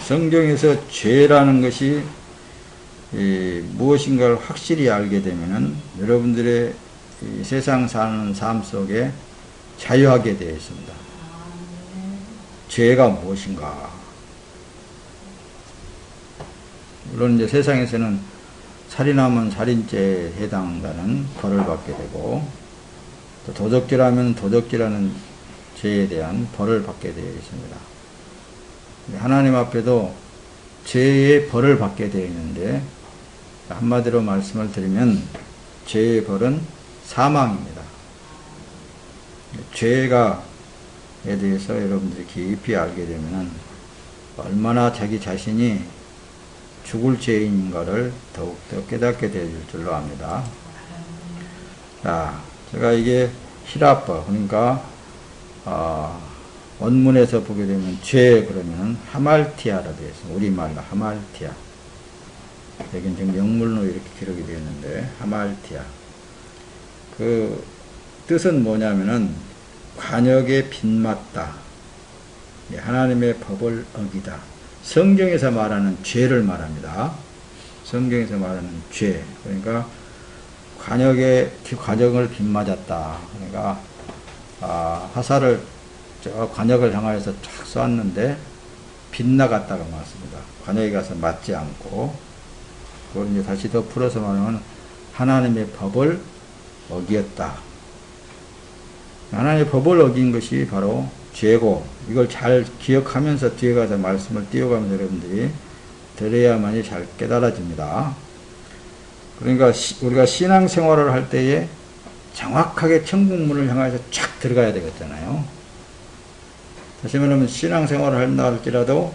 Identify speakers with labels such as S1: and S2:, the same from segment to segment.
S1: 성경에서 죄라는 것이 무엇인가를 확실히 알게 되면은 여러분들의 세상 사는 삶 속에 자유하게 되어 있습니다. 죄가 무엇인가? 물론 이제 세상에서는 살인하면 살인죄에 해당한다는 벌을 받게 되고, 또 도적질하면 도적질하는 죄에 대한 벌을 받게 되어 있습니다. 하나님 앞에도 죄의 벌을 받게 되어 있는데, 한마디로 말씀을 드리면 죄의 벌은 사망입니다. 죄가에 대해서 여러분들이 깊이 알게 되면 얼마나 자기 자신이 죽을 죄인인가를 더욱더 깨닫게 될 줄로 압니다. 자, 제가 이게 히라빠, 그러니까 원문에서 보게 되면 죄 그러면 하말티아라 되어 있습니다. 우리말로 하말티아. 여긴 지금 영문로 이렇게 기록이 되어 있는데 하말티아. 그 뜻은 뭐냐면은 관역에 빗맞다. 하나님의 법을 어기다. 성경에서 말하는 죄를 말합니다. 성경에서 말하는 죄. 그러니까 관역을 빗맞았다. 그러니까 화살을 저 관역을 향하여서 쫙 쏘았는데 빗나갔다가 맞습니다. 관역에 가서 맞지 않고, 그걸 이제 다시 더 풀어서 말하면 하나님의 법을 어기었다. 하나님의 법을 어긴 것이 바로 죄고, 이걸 잘 기억하면서 뒤에 가서 말씀을 띄워가면서 여러분들이 들어야만이 잘 깨달아집니다. 그러니까 우리가 신앙생활을 할 때에 정확하게 천국문을 향해서 쫙 들어가야 되겠잖아요. 다시 말하면 신앙생활을 한다 할지라도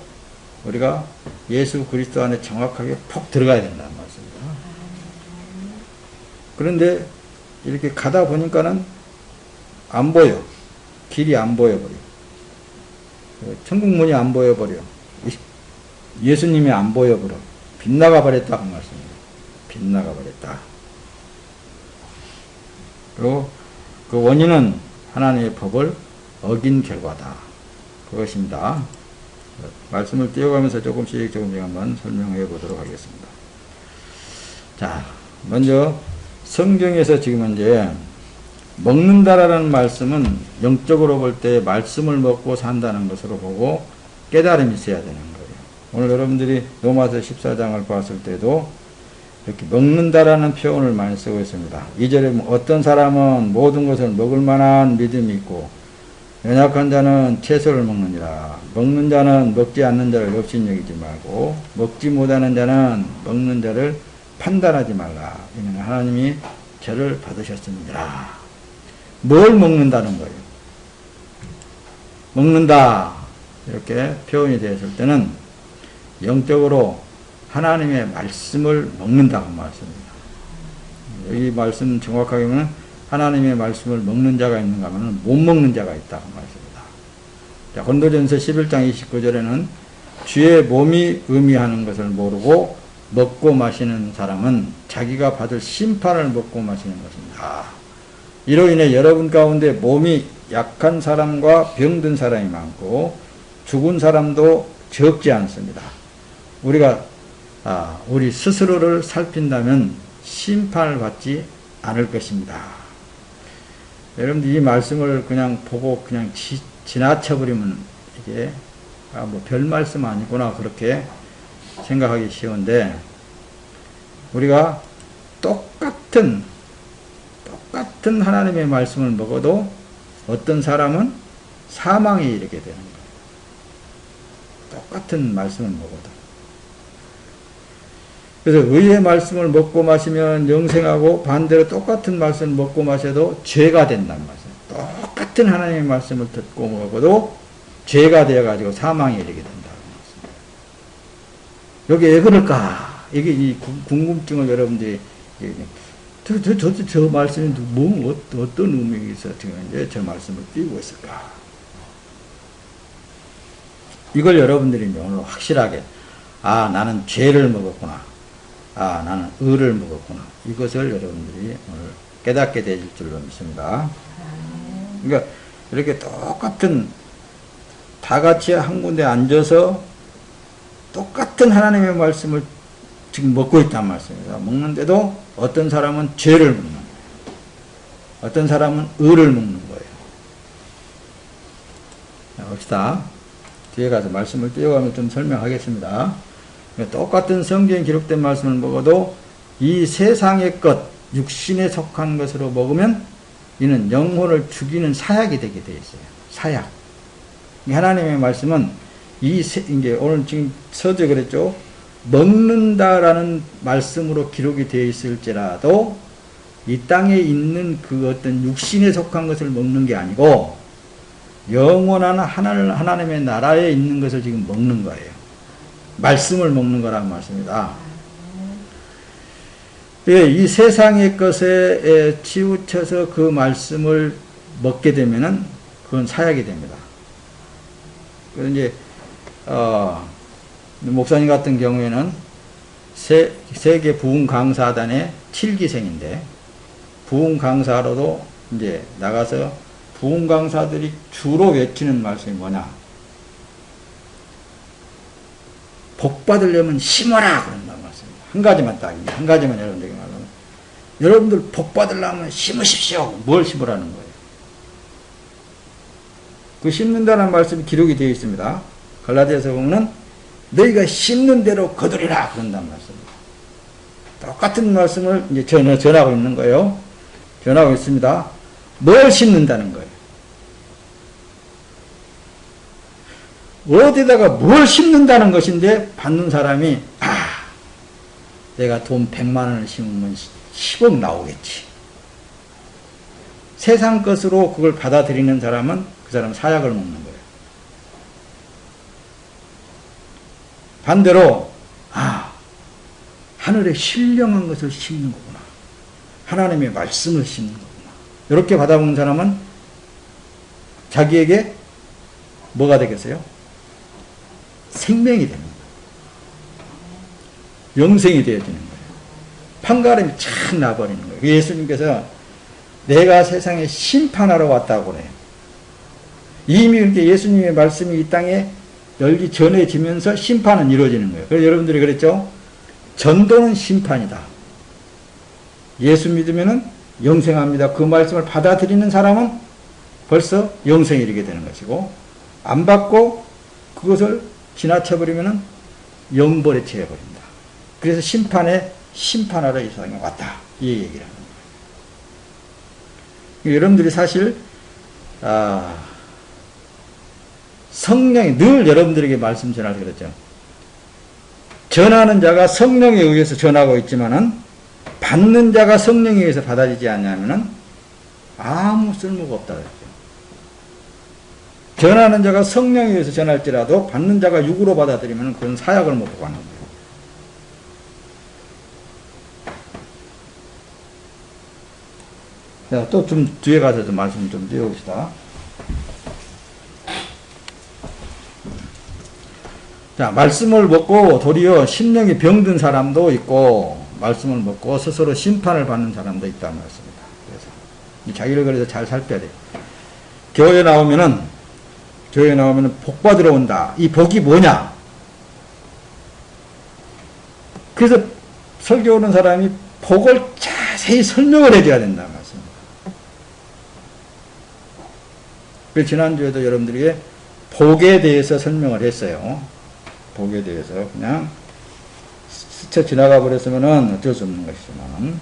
S1: 우리가 예수 그리스도 안에 정확하게 푹 들어가야 된다는 말씀입니다. 그런데 이렇게 가다 보니까는 안 보여. 길이 안 보여버려. 천국문이 안 보여버려. 예수님이 안 보여버려. 빗나가 버렸다고 말씀입니다. 빗나가 버렸다. 그리고 그 원인은 하나님의 법을 어긴 결과다. 그것입니다. 말씀을 띄워가면서 조금씩 한번 설명해 보도록 하겠습니다. 자, 먼저 성경에서 지금 현재 먹는다라는 말씀은 영적으로 볼 때 말씀을 먹고 산다는 것으로 보고 깨달음이 있어야 되는 거예요. 오늘 여러분들이 로마서 14장을 봤을 때도 이렇게 먹는다라는 표현을 많이 쓰고 있습니다. 2절에 어떤 사람은 모든 것을 먹을 만한 믿음이 있고 연약한 자는 채소를 먹느니라. 먹는 자는 먹지 않는 자를 업신여기지 말고 먹지 못하는 자는 먹는 자를 판단하지 말라. 이는 하나님이 죄를 받으셨습니다. 뭘 먹는다는 거예요? 먹는다 이렇게 표현이 되었을 때는 영적으로 하나님의 말씀을 먹는다고 말씀입니다. 이 말씀 정확하게 보면 하나님의 말씀을 먹는 자가 있는가 하면 못 먹는 자가 있다고 말씀입니다. 자, 고린도전서 11장 29절에는 주의 몸이 의미하는 것을 모르고 먹고 마시는 사람은 자기가 받을 심판을 먹고 마시는 것입니다. 이로 인해 여러분 가운데 몸이 약한 사람과 병든 사람이 많고 죽은 사람도 적지 않습니다. 우리가 우리 스스로를 살핀다면 심판을 받지 않을 것입니다. 여러분들 이 말씀을 그냥 보고 그냥 지나쳐버리면 이게 뭐 별 말씀 아니구나 그렇게 생각하기 쉬운데, 우리가 똑같은 하나님의 말씀을 먹어도 어떤 사람은 사망에 이르게 되는 거예요. 똑같은 말씀을 먹어도. 그래서 의의 말씀을 먹고 마시면 영생하고 반대로 똑같은 말씀을 먹고 마셔도 죄가 된다는 말씀. 똑같은 하나님의 말씀을 듣고 먹어도 죄가 되어가지고 사망에 이르게 된다는 말씀. 여기 왜 그럴까? 이게 이 궁금증을 여러분들이 저 말씀이 뭐 어떤 의미가 있어 지금 이제 저 말씀을 띄우고 있을까? 이걸 여러분들이 오늘 확실하게 나는 죄를 먹었구나. 나는 의를 먹었구나. 이것을 여러분들이 오늘 깨닫게 되실 줄로 믿습니다. 그러니까 이렇게 똑같은 다 같이 한 군데 앉아서 똑같은 하나님의 말씀을 지금 먹고 있단 말씀입니다. 먹는데도 어떤 사람은 죄를 먹는 거예요. 어떤 사람은 의를 먹는 거예요. 자, 봅시다. 뒤에 가서 말씀을 띄워가면 좀 설명하겠습니다. 똑같은 성경에 기록된 말씀을 먹어도 이 세상의 것, 육신에 속한 것으로 먹으면 이는 영혼을 죽이는 사약이 되게 되어 있어요. 사약. 하나님의 말씀은 이제 오늘 지금 서두에 그랬죠. 먹는다라는 말씀으로 기록이 되어 있을지라도 이 땅에 있는 그 어떤 육신에 속한 것을 먹는 게 아니고 영원한 하나님의 나라에 있는 것을 지금 먹는 거예요. 말씀을 먹는 거란 말씀이다. 이 세상의 것에 치우쳐서 그 말씀을 먹게 되면은 그건 사약이 됩니다. 그래서 이제 목사님 같은 경우에는 세계 부흥 강사단의 7기생인데 부흥 강사로도 이제 나가서 부흥 강사들이 주로 외치는 말씀이 뭐냐? 복 받으려면 심어라 그런단 말씀입니다. 한 가지만 딱 한 가지만 여러분들에게 말하면 여러분들 복 받으려면 심으십시오. 뭘 심으라는 거예요? 그 심는다는 말씀이 기록이 되어 있습니다. 갈라디아서 보면은 너희가 심는 대로 거두리라 그런단 말씀입니다. 똑같은 말씀을 이제 전하고 있는 거예요. 전하고 있습니다. 뭘 심는다는 거예요? 어디다가 뭘 심는다는 것인데 받는 사람이 내가 돈 100만 원을 심으면 10억 나오겠지. 세상 것으로 그걸 받아들이는 사람은 그 사람 사약을 먹는 거예요. 반대로 하늘에 신령한 것을 심는 거구나. 하나님의 말씀을 심는 거구나. 이렇게 받아먹는 사람은 자기에게 뭐가 되겠어요? 생명이 되는 거예요. 영생이 되어지는 거예요. 판가름이 착 나버리는 거예요. 예수님께서 내가 세상에 심판하러 왔다고 그래요. 이미 이렇게 예수님의 말씀이 이 땅에 열기 전해지면서 심판은 이루어지는 거예요. 그래서 여러분들이 그랬죠? 전도는 심판이다. 예수 믿으면은 영생합니다. 그 말씀을 받아들이는 사람은 벌써 영생에 이르게 되는 것이고, 안 받고 그것을 지나쳐버리면은 영벌에 처해버립니다. 그래서 심판하러 이 세상에 왔다. 이 얘기를 하는 거예요. 여러분들이 사실, 성령이 늘 여러분들에게 말씀 전할 때 그랬죠. 전하는 자가 성령에 의해서 전하고 있지만은 받는 자가 성령에 의해서 받아지지 않냐면은 아무 쓸모가 없다 그랬죠. 전하는 자가 성령에 의해서 전할지라도 받는 자가 육으로 받아들이면 그건 사약을 못 보고 하는 거예요. 자, 또 좀 뒤에 가서 좀 말씀 좀 띄워봅시다. 자, 말씀을 먹고 도리어 심령이 병든 사람도 있고, 말씀을 먹고 스스로 심판을 받는 사람도 있다는 말씀입니다. 그래서 자기를 그래서 잘 살펴야 돼요. 교회에 나오면은 복 받으러 온다. 이 복이 뭐냐? 그래서 설교 오는 사람이 복을 자세히 설명을 해줘야 된다는 말씀입니다. 그 지난주에도 여러분들에게 복에 대해서 설명을 했어요. 복에 대해서 그냥 스쳐 지나가 버렸으면은 어쩔 수 없는 것이지만,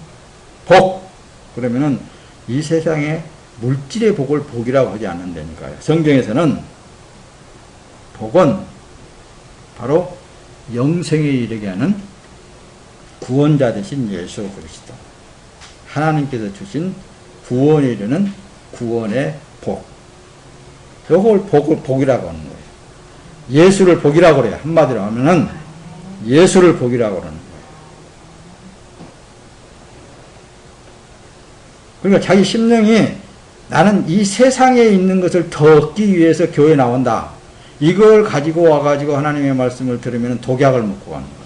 S1: 복 그러면은 이 세상에 물질의 복을 복이라고 하지 않는다니까요. 성경에서는 복은 바로 영생에 이르게 하는 구원자 되신 예수 그리스도, 하나님께서 주신 구원에 이르는 구원의 복, 그걸 복이라고 하는 거예요. 예수를 복이라고 그래요. 한마디로 하면은 예수를 복이라고 그러는 거예요. 그러니까 자기 심령이 나는 이 세상에 있는 것을 더 얻기 위해서 교회에 나온다. 이걸 가지고 와가지고 하나님의 말씀을 들으면 독약을 먹고 가는 거예요.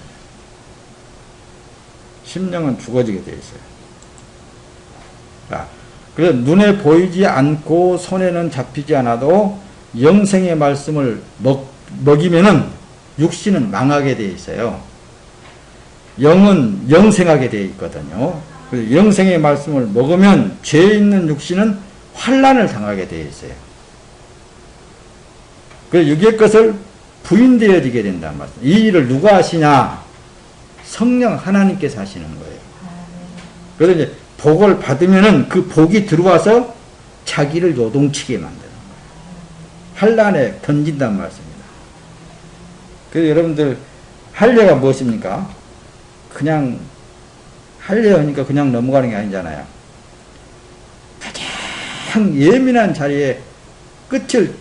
S1: 심령은 죽어지게 되어 있어요. 자, 그래서 눈에 보이지 않고 손에는 잡히지 않아도 영생의 말씀을 먹이면은 육신은 망하게 되어 있어요. 영은 영생하게 되어 있거든요. 그래서 영생의 말씀을 먹으면 죄 있는 육신은 환난을 당하게 되어 있어요. 그래서 육의 것을 부인되어지게 된다는 말씀. 이 일을 누가 하시냐? 성령 하나님께서 하시는 거예요. 그래서 이제 복을 받으면은 그 복이 들어와서 자기를 요동치게 만드는 거예요. 환난에 던진단 말씀입니다. 그래서 여러분들 할례가 무엇입니까? 그냥 할례하니까 그냥 넘어가는 게 아니잖아요. 가장 예민한 자리에 끝을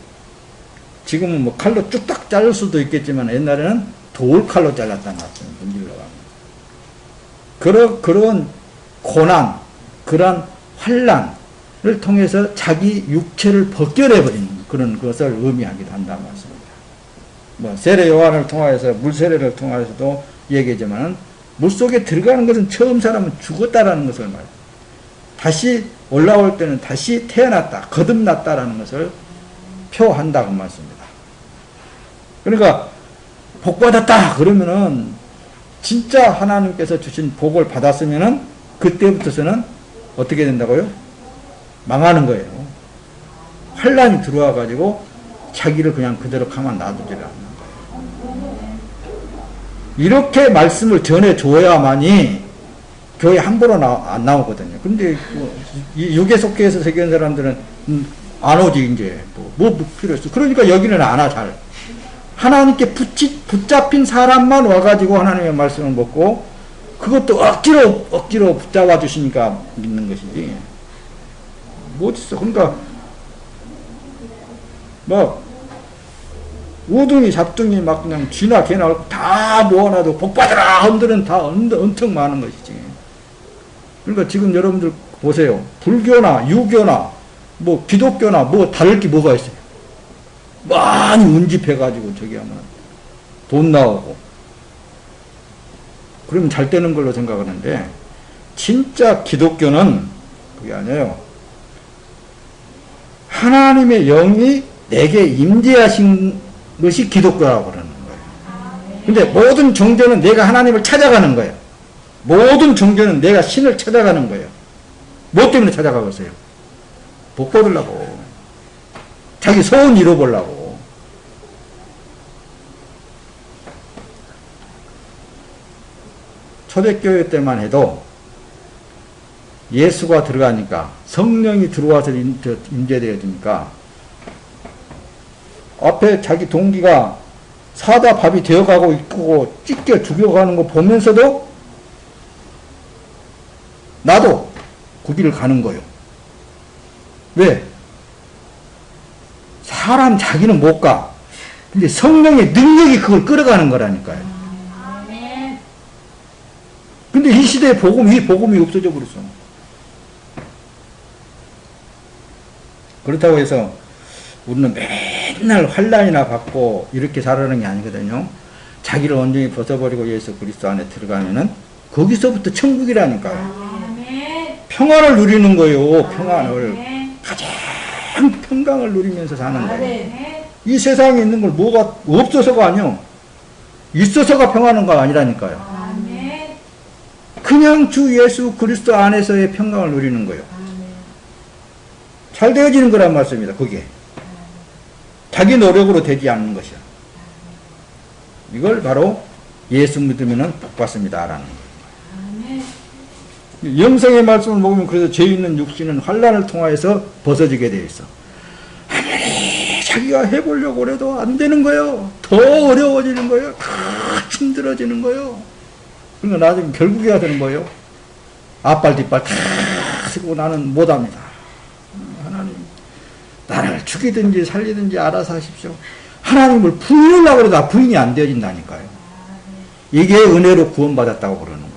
S1: 지금은 뭐 칼로 뚝딱 자를 수도 있겠지만 옛날에는 돌칼로 잘랐다는 말씀입니다. 문질러 가면. 그런 고난, 그런 환난을 통해서 자기 육체를 벗겨내버리는 그런 것을 의미하기도 한다는 말씀입니다. 뭐 세례 요한을 통하여서 물세례를 통하여서도 얘기하지만 물속에 들어가는 것은 처음 사람은 죽었다라는 것을 말해요. 다시 올라올 때는 다시 태어났다, 거듭났다라는 것을 표한다고 말씀입니다. 그러니까 복받았다 그러면은 진짜 하나님께서 주신 복을 받았으면은 그때부터서는 어떻게 된다고요? 망하는 거예요. 환란이 들어와 가지고 자기를 그냥 그대로 가만 놔두지를 않는 거예요. 이렇게 말씀을 전해줘야만이 교회 함부로 안 나오거든요. 근데 이 육에 속해서 새겨온 사람들은 안 오지 이제 뭐 필요했어. 그러니까 여기는 안 와 잘. 하나님께 붙잡힌 사람만 와가지고 하나님의 말씀을 먹고 그것도 억지로 붙잡아 주시니까 믿는 것이지. 뭐 어딨어. 그러니까 뭐 우둥이 잡둥이 막 그냥 쥐나 개나 다 모아놔도 복받으라 흔들은 다 엄청 많은 것이지. 그러니까 지금 여러분들 보세요. 불교나 유교나 뭐 기독교나 뭐 다를 게 뭐가 있어요. 많이 운집해가지고 저기 하면 돈 나오고 그러면 잘 되는 걸로 생각하는데 진짜 기독교는 그게 아니에요. 하나님의 영이 내게 임재하신 것이 기독교라고 그러는 거예요. 근데 모든 종교는 내가 하나님을 찾아가는 거예요. 모든 종교는 내가 신을 찾아가는 거예요. 뭐 때문에 찾아가고 있어요? 복 받으려고. 자기 소원 이뤄보려고. 초대교회 때만 해도 예수가 들어가니까 성령이 들어와서 임재되어지니까 앞에 자기 동기가 사다 밥이 되어가고 있고 찢겨 죽여가는 거 보면서도 나도 그 길을 가는 거예요. 왜? 사람 자기는 못 가. 근데 성령의 능력이 그걸 끌어가는 거라니까요. 근데 이 시대에 이 복음이 없어져 버렸어. 그렇다고 해서 우리는 맨날 환난이나 받고 이렇게 살아가는 게 아니거든요. 자기를 온전히 벗어버리고 예수 그리스도 안에 들어가면은 거기서부터 천국이라니까요. 평안을 누리는 거예요. 평안을. 가장 평강을 누리면서 사는 거예요. 이 세상에 있는 걸 뭐가 없어서가 아니요. 있어서가 평안한 거 아니라니까요. 그냥 주 예수 그리스도 안에서의 평강을 누리는 거예요. 잘 되어지는 거란 말씀입니다. 그게. 자기 노력으로 되지 않는 것이야. 이걸 바로 예수 믿으면 복받습니다. 라는 거예요. 영생의 말씀을 먹으면 그래서 죄 있는 육신은 환난을 통하여서 벗어지게 되어 있어. 아무리 자기가 해보려고 해도 안 되는 거예요. 더 어려워지는 거예요. 더 힘들어지는 거예요. 그러니까 나중에 결국에 해야 되는 거예요. 앞발 뒷발 다 쓰고 나는 못합니다. 하나님 나를 죽이든지 살리든지 알아서 하십시오. 하나님을 부인하려고 해도 부인이 안 되어진다니까요. 이게 은혜로 구원받았다고 그러는 거예요.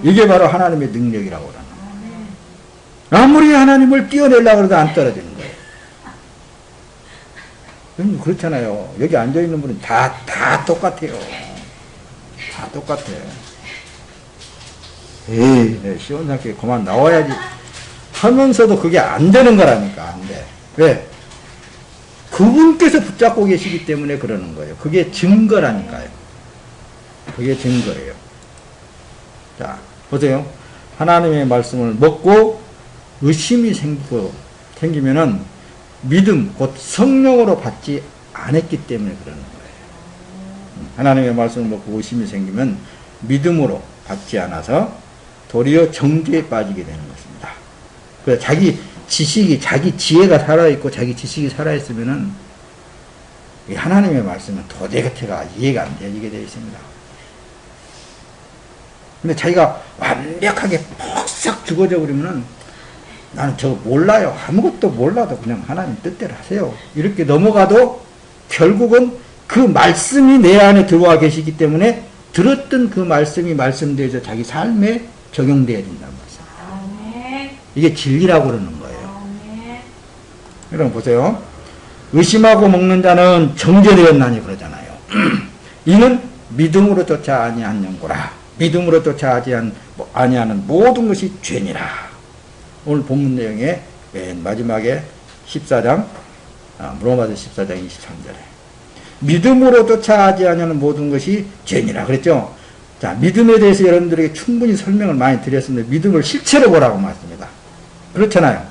S1: 이게 바로 하나님의 능력이라고 그러는 거예요. 아무리 하나님을 띄어내려고 해도 안 떨어지는 거예요. 그렇잖아요. 여기 앉아있는 분은 다 똑같아요. 다 똑같아요. 에이, 시원하게 그만 나와야지 하면서도 그게 안 되는 거라니까. 안 돼. 왜? 그분께서 붙잡고 계시기 때문에 그러는 거예요. 그게 증거라니까요. 그게 증거예요. 자, 보세요. 하나님의 말씀을 먹고 의심이 생기면은 믿음, 곧 성령으로 받지 않았기 때문에 그러는 거예요. 하나님의 말씀을 먹고 의심이 생기면 믿음으로 받지 않아서 도리어 정죄에 빠지게 되는 것입니다. 그래서 자기 지식이, 자기 지혜가 살아있고 자기 지식이 살아있으면은 이 하나님의 말씀은 도대체가 이해가 안 되게 되어 있습니다. 근데 자기가 완벽하게 퍽싹 죽어져 버리면은 나는 저거 몰라요. 아무것도 몰라도 그냥 하나님 뜻대로 하세요. 이렇게 넘어가도 결국은 그 말씀이 내 안에 들어와 계시기 때문에 들었던 그 말씀이 말씀되어서 자기 삶에 적용되어야 된다는 말씀. 이게 진리라고 그러는 거예요. 여러분 보세요. 의심하고 먹는 자는 정죄되었나니 그러잖아요. 이는 믿음으로 쫓아 아니한 영고라. 믿음으로 쫓아 아니하는 모든 것이 죄니라. 오늘 본문 내용의 맨 마지막에 14장, 로마서 14장 23절에 믿음으로 쫓아하지 않는 모든 것이 죄니라 그랬죠. 자, 믿음에 대해서 여러분들에게 충분히 설명을 많이 드렸습니다. 믿음을 실체로 보라고 말씀입니다. 그렇잖아요.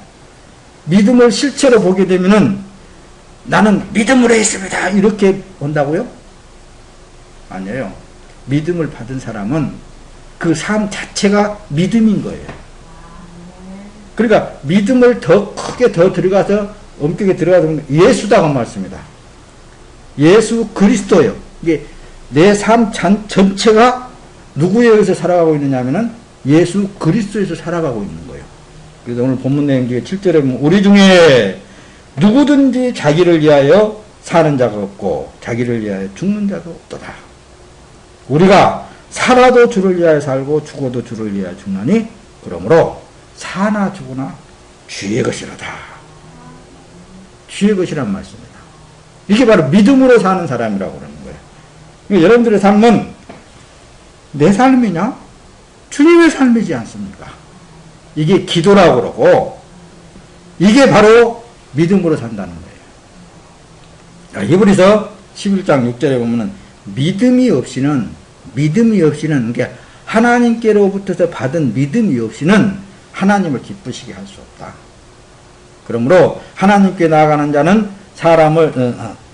S1: 믿음을 실체로 보게 되면은 나는 믿음으로 했습니다. 이렇게 본다고요? 아니에요. 믿음을 받은 사람은 그 삶 자체가 믿음인 거예요. 그러니까 믿음을 더 크게 더 들어가서 엄격히 들어가서 예수다고 말씀입니다. 예수 그리스도요. 이게 내 삶 전체가 누구에 의해서 살아가고 있느냐 하면은 예수 그리스도에서 살아가고 있는 거예요. 그래서 오늘 본문 내용 중에 7절에 보면 우리 중에 누구든지 자기를 위하여 사는 자가 없고 자기를 위하여 죽는 자도 없도다. 우리가 살아도 주를 위하여 살고 죽어도 주를 위하여 죽나니 그러므로 사나 죽으나 주의 것이로다. 주의 것이란 말씀입니다. 이게 바로 믿음으로 사는 사람이라고 그러는 거예요. 그러니까 여러분들의 삶은 내 삶이냐? 주님의 삶이지 않습니까? 이게 기도라고 그러고 이게 바로 믿음으로 산다는 거예요. 히브리서 11장 6절에 보면은 믿음이 없이는 그러니까 하나님께로부터 받은 믿음이 없이는 하나님을 기쁘시게 할 수 없다. 그러므로 하나님께 나아가는 자는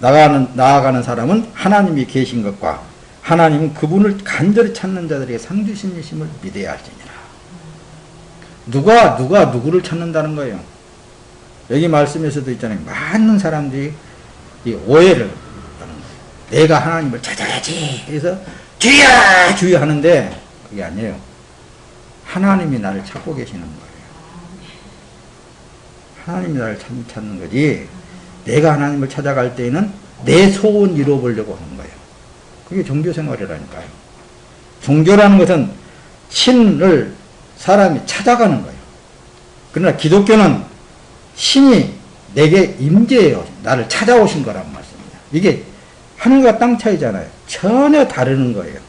S1: 나아가는 사람은 하나님이 계신 것과 하나님은 그분을 간절히 찾는 자들에게 상주심이심을 믿어야 할지니라. 누가 누구를 찾는다는 거예요. 여기 말씀에서도 있잖아요. 많은 사람들이 이 오해를 하는 거예요. 내가 하나님을 찾아야지. 그래서 주여 주여 하는데 그게 아니에요. 하나님이 나를 찾고 계시는 거예요. 하나님이 나를 찾는 거지. 내가 하나님을 찾아갈 때에는 내 소원 이뤄보려고 하는 거예요. 그게 종교생활이라니까요. 종교라는 것은 신을 사람이 찾아가는 거예요. 그러나 기독교는 신이 내게 임재해요. 나를 찾아오신 거란 말씀입니다. 이게 하늘과 땅 차이잖아요. 전혀 다르는 거예요.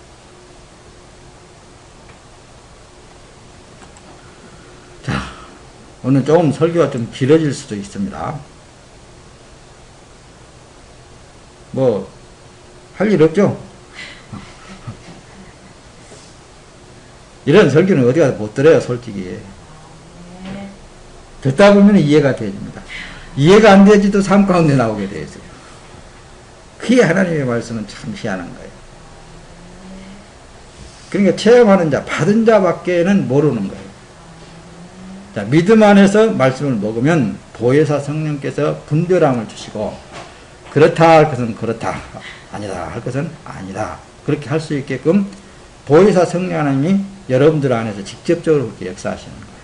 S1: 자, 오늘 조금 설교가 좀 길어질 수도 있습니다. 뭐 할 일 없죠? 이런 설교는 어디 가서 못 들어요, 솔직히. 듣다 보면 이해가 됩니다. 이해가 안 되지도 삶 가운데 나오게 되어 있어요. 그게 하나님의 말씀은 참 희한한 거예요. 그러니까 체험하는 자, 받은 자밖에는 모르는 거예요. 자, 믿음 안에서 말씀을 먹으면 보혜사 성령께서 분별함을 주시고 그렇다 할 것은 그렇다, 아니다 할 것은 아니다. 그렇게 할 수 있게끔 보혜사 성령 하나님이 여러분들 안에서 직접적으로 그렇게 역사하시는 거예요.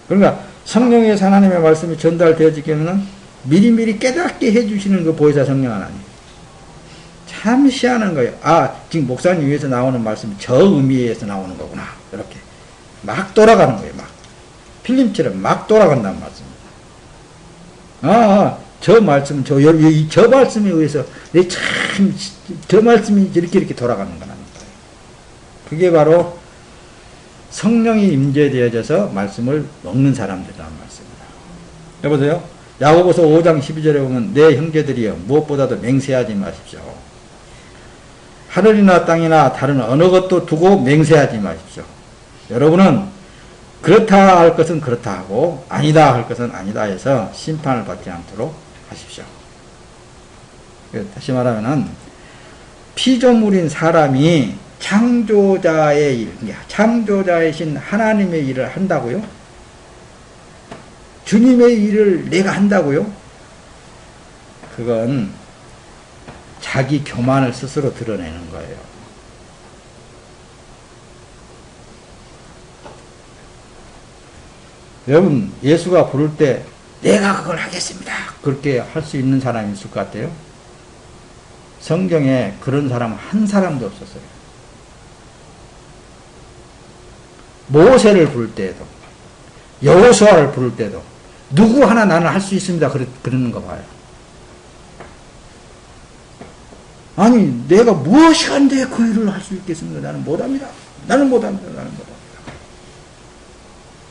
S1: 그러니까 성령에서 하나님의 말씀이 전달되어지게는 미리미리 깨닫게 해주시는 그 보혜사 성령 하나님. 참 희한한 거예요. 아, 지금 목사님 위에서 나오는 말씀이 저 의미에서 나오는 거구나. 이렇게 막 돌아가는 거예요. 막 필름처럼 막 돌아간다는 말씀입니다. 저 말씀, 저 말씀에 의해서 저 말씀이 이렇게 돌아가는 거라는 거예요. 그게 바로 성령이 임재되어져서 말씀을 먹는 사람들이라는 말씀입니다. 여보세요? 야고보서 5장 12절에 보면 내 형제들이여 무엇보다도 맹세하지 마십시오. 하늘이나 땅이나 다른 어느 것도 두고 맹세하지 마십시오. 여러분은 그렇다 할 것은 그렇다 하고 아니다 할 것은 아니다 해서 심판을 받지 않도록 하십시오. 다시 말하면은 피조물인 사람이 창조자의 일, 창조자이신 하나님의 일을 한다고요? 주님의 일을 내가 한다고요? 그건 자기 교만을 스스로 드러내는 거예요. 여러분, 예수가 부를 때 내가 그걸 하겠습니다. 그렇게 할 수 있는 사람이 있을 것 같아요? 성경에 그런 사람 한 사람도 없었어요. 모세를 부를 때에도, 여호수아를 부를 때도 누구 하나 나는 할 수 있습니다. 그러는 거 봐요. 아니 내가 무엇이 한데 그 일을 할 수 있겠습니까? 나는 못합니다. 나는 못합니다. 나는 못합니다.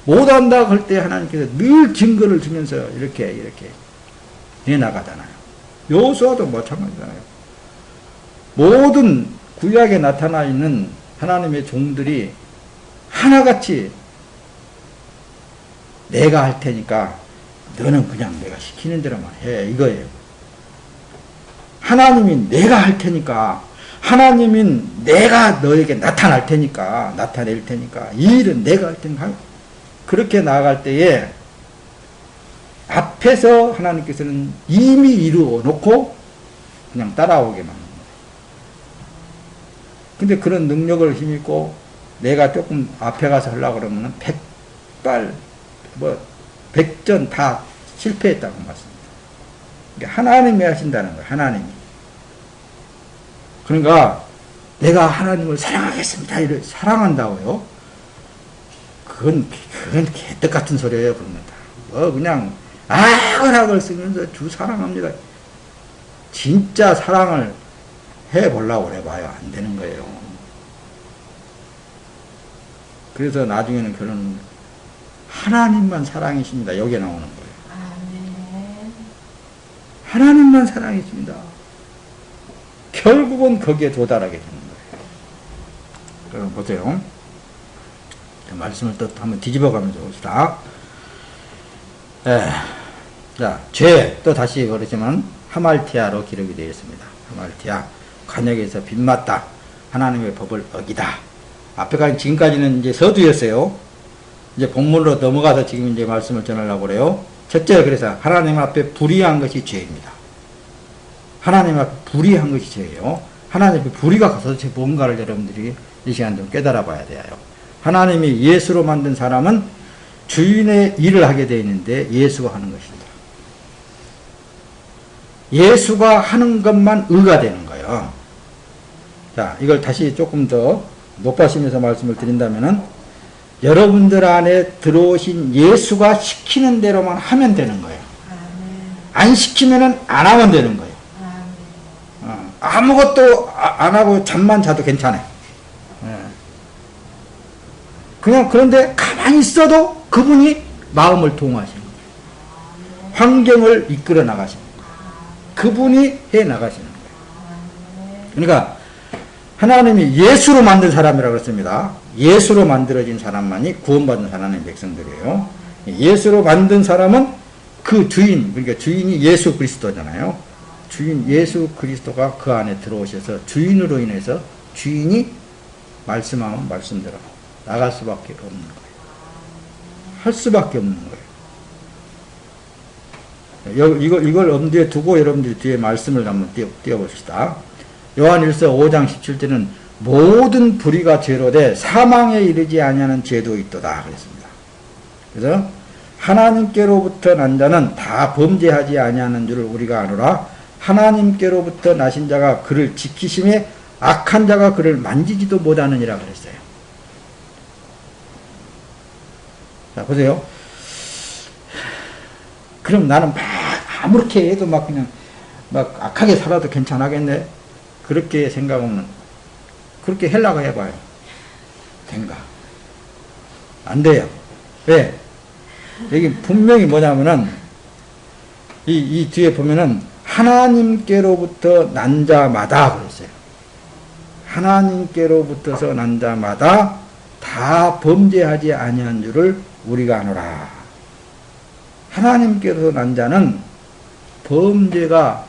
S1: 못한다 할 때 하나님께서 늘 증거를 주면서 이렇게 해나가잖아요. 여호수아도 마찬가지잖아요. 모든 구약에 나타나 있는 하나님의 종들이 하나같이 내가 할 테니까 너는 그냥 내가 시키는 대로만 해 이거예요. 하나님이 내가 할 테니까 하나님인 내가 너에게 나타낼 테니까 이 일은 내가 할 테니까 그렇게 나아갈 때에 앞에서 하나님께서는 이미 이루어 놓고 그냥 따라오게 만든 거예요. 근데 그런 능력을 힘입고 내가 조금 앞에 가서 하려고 그러면은 100발 100전 다 실패했다고 말씀입니다. 하나님이 하신다는 거예요. 하나님이. 그러니까 내가 하나님을 사랑하겠습니다. 이렇게 사랑한다고요. 그건 개떡 같은 소리예요. 그냥 악을 쓰면서 주 사랑합니다. 진짜 사랑을 해보려고 해봐요. 안 되는 거예요. 그래서 나중에는 결론은 하나님만 사랑이십니다. 여기에 나오는 거예요. 하나님만 사랑이십니다. 결국은 거기에 도달하게 되는 거예요. 그럼 보세요. 말씀을 또 한번 뒤집어가면서 봅시다. 자, 죄, 또 다시 그러지만 하말티아로 기록이 되어 있습니다. 하말티아, 관역에서 빗맞다. 하나님의 법을 어기다. 앞에까지 지금까지는 이제 서두였어요. 이제 본문으로 넘어가서 지금 이제 말씀을 전하려고 그래요. 첫째, 그래서 하나님 앞에 불의한 것이 죄입니다. 하나님 앞에 불의한 것이 죄예요. 하나님 앞에 불의가 도대체 뭔가를 여러분들이 이 시간 좀 깨달아 봐야 돼요. 하나님이 예수로 만든 사람은 주인의 일을 하게 되어 있는데 예수가 하는 것입니다. 예수가 하는 것만 의가 되는 거예요. 자, 이걸 다시 조금 더 높아지면서 말씀을 드린다면은 여러분들 안에 들어오신 예수가 시키는 대로만 하면 되는 거예요. 안 시키면은 안 하면 되는 거예요. 아무것도 안 하고 잠만 자도 괜찮아요. 그냥 그런데 가만히 있어도 그분이 마음을 통하시는 거예요. 환경을 이끌어 나가시는 거예요. 그분이 해 나가시는 거예요. 그러니까 하나님이 예수로 만든 사람이라고 그랬습니다. 예수로 만들어진 사람만이 구원받은 하나님의 백성들이에요. 예수로 만든 사람은 그 주인, 그러니까 주인이 예수 그리스도잖아요. 주인 예수 그리스도가 그 안에 들어오셔서 주인으로 인해서 주인이 말씀하면 말씀대로 나갈 수밖에 없는 거예요. 할 수밖에 없는 거예요. 이걸 엄두에 두고 여러분들이 뒤에 말씀을 한번 띄워봅시다. 요한일서 5장 17절은 모든 불의가 죄로 돼 사망에 이르지 아니하는 죄도 있도다 그랬습니다. 그래서 하나님께로부터 난 자는 다 범죄하지 아니하는 줄을 우리가 아노라. 하나님께로부터 나신 자가 그를 지키심에 악한 자가 그를 만지지도 못하느니라 그랬어요. 자, 보세요. 그럼 나는 막 아무렇게 해도 막 그냥 막 악하게 살아도 괜찮겠네. 그렇게 생각하면 그렇게 하려고 해봐요. 된가? 안 돼요. 왜? 여기 분명히 뭐냐면은 이 뒤에 보면은 하나님께로부터 난 자마다 그랬어요. 하나님께로부터서 난 자마다 다 범죄하지 아니한 줄을 우리가 아노라. 하나님께로서 난 자는 범죄가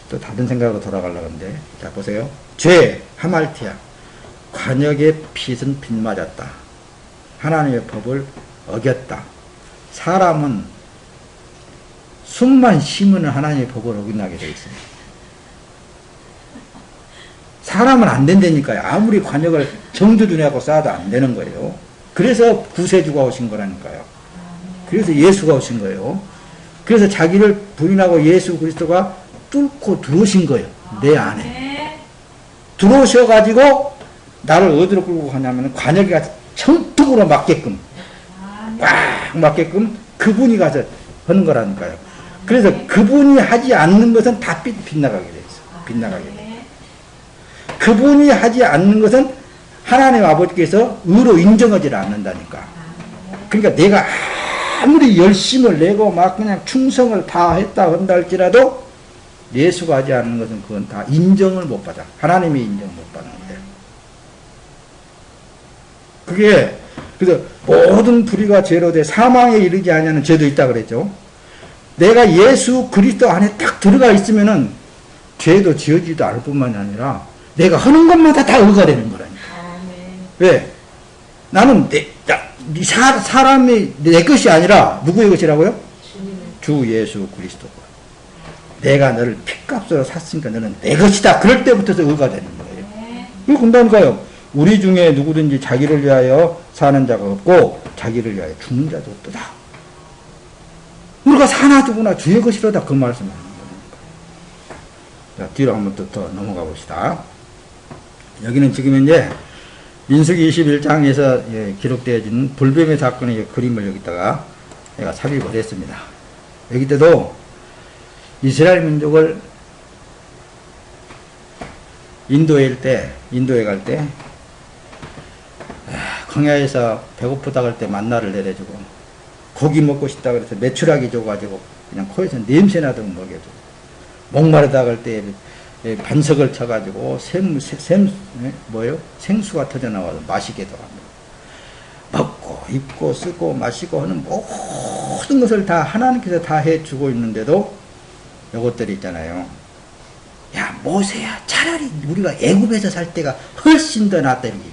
S1: 또 다른 생각으로 돌아가려고 하는데, 자 보세요. 죄 하말티야. 관역의 핏은 빗맞았다. 하나님의 법을 어겼다. 사람은 숨만 쉬면 하나님의 법을 어긋나게 되어 있어요. 사람은 안 된다니까요. 아무리 관역을 정두둔하고 쌓아도 안 되는 거예요. 그래서 구세주가 오신 거라니까요. 그래서 예수가 오신 거예요. 그래서 자기를 부인하고 예수 그리스도가 뚫고 들어오신 거예요. 내 안에. 들어오셔가지고 나를 어디로 끌고 가냐면 관역이가 청통으로 맞게끔 꽉 맞게끔 그분이 가서 하는 거라니까요. 그래서 그분이 하지 않는 것은 다 빗나가게 돼 있어. 빗나가게 돼. 그분이 하지 않는 것은 하나님 아버지께서 의로 인정하지 않는다니까. 그러니까 내가 아무리 열심을 내고 막 그냥 충성을 다 했다 한다 할지라도 예수가 하지 않는 것은 그건 다 인정을 못 받아. 하나님의 인정 못 받는 거예요. 그게 그래서 모든 불의가 죄로 돼 사망에 이르지 아니하는 죄도 있다 그랬죠. 내가 예수 그리스도 안에 딱 들어가 있으면은 죄도 지어지도 않을 뿐만이 아니라 내가 하는 것마다 다 의가 되는 거라니까. 왜? 나는 사람이 내 것이 아니라 누구의 것이라고요? 주 예수 그리스도. 내가 너를 핏값으로 샀으니까 너는 내 것이다. 그럴 때부터 의가 되는 거예요. 그걸 본다니까요. 우리 중에 누구든지 자기를 위하여 사는 자가 없고 자기를 위하여 죽는 자도 없도다. 우리가 사나 죽으나 주의 것이로다. 그 말씀을 하는 거니까. 자, 뒤로 한번 더 넘어가 봅시다. 여기는 지금 이제 민수기 21장에서 기록되어진 불뱀의 사건의 그림을 여기다가 내가 삽입을 했습니다. 여기 때도 이스라엘 민족을 인도에 갈 때 광야에서 배고프다 할 때 만나를 내려주고 고기 먹고 싶다 그래서 메추라기 줘가지고 그냥 코에서 냄새나도록 먹여주고 목마르다 할 때 반석을 쳐가지고 생수가 터져나와서 마시게도 합니다. 먹고 입고 쓰고 마시고 하는 모든 것을 다 하나님께서 다 해주고 있는데도 요것들이 있잖아요. 야 모세야 차라리 우리가 애굽에서 살 때가 훨씬 더 낫다 이렇게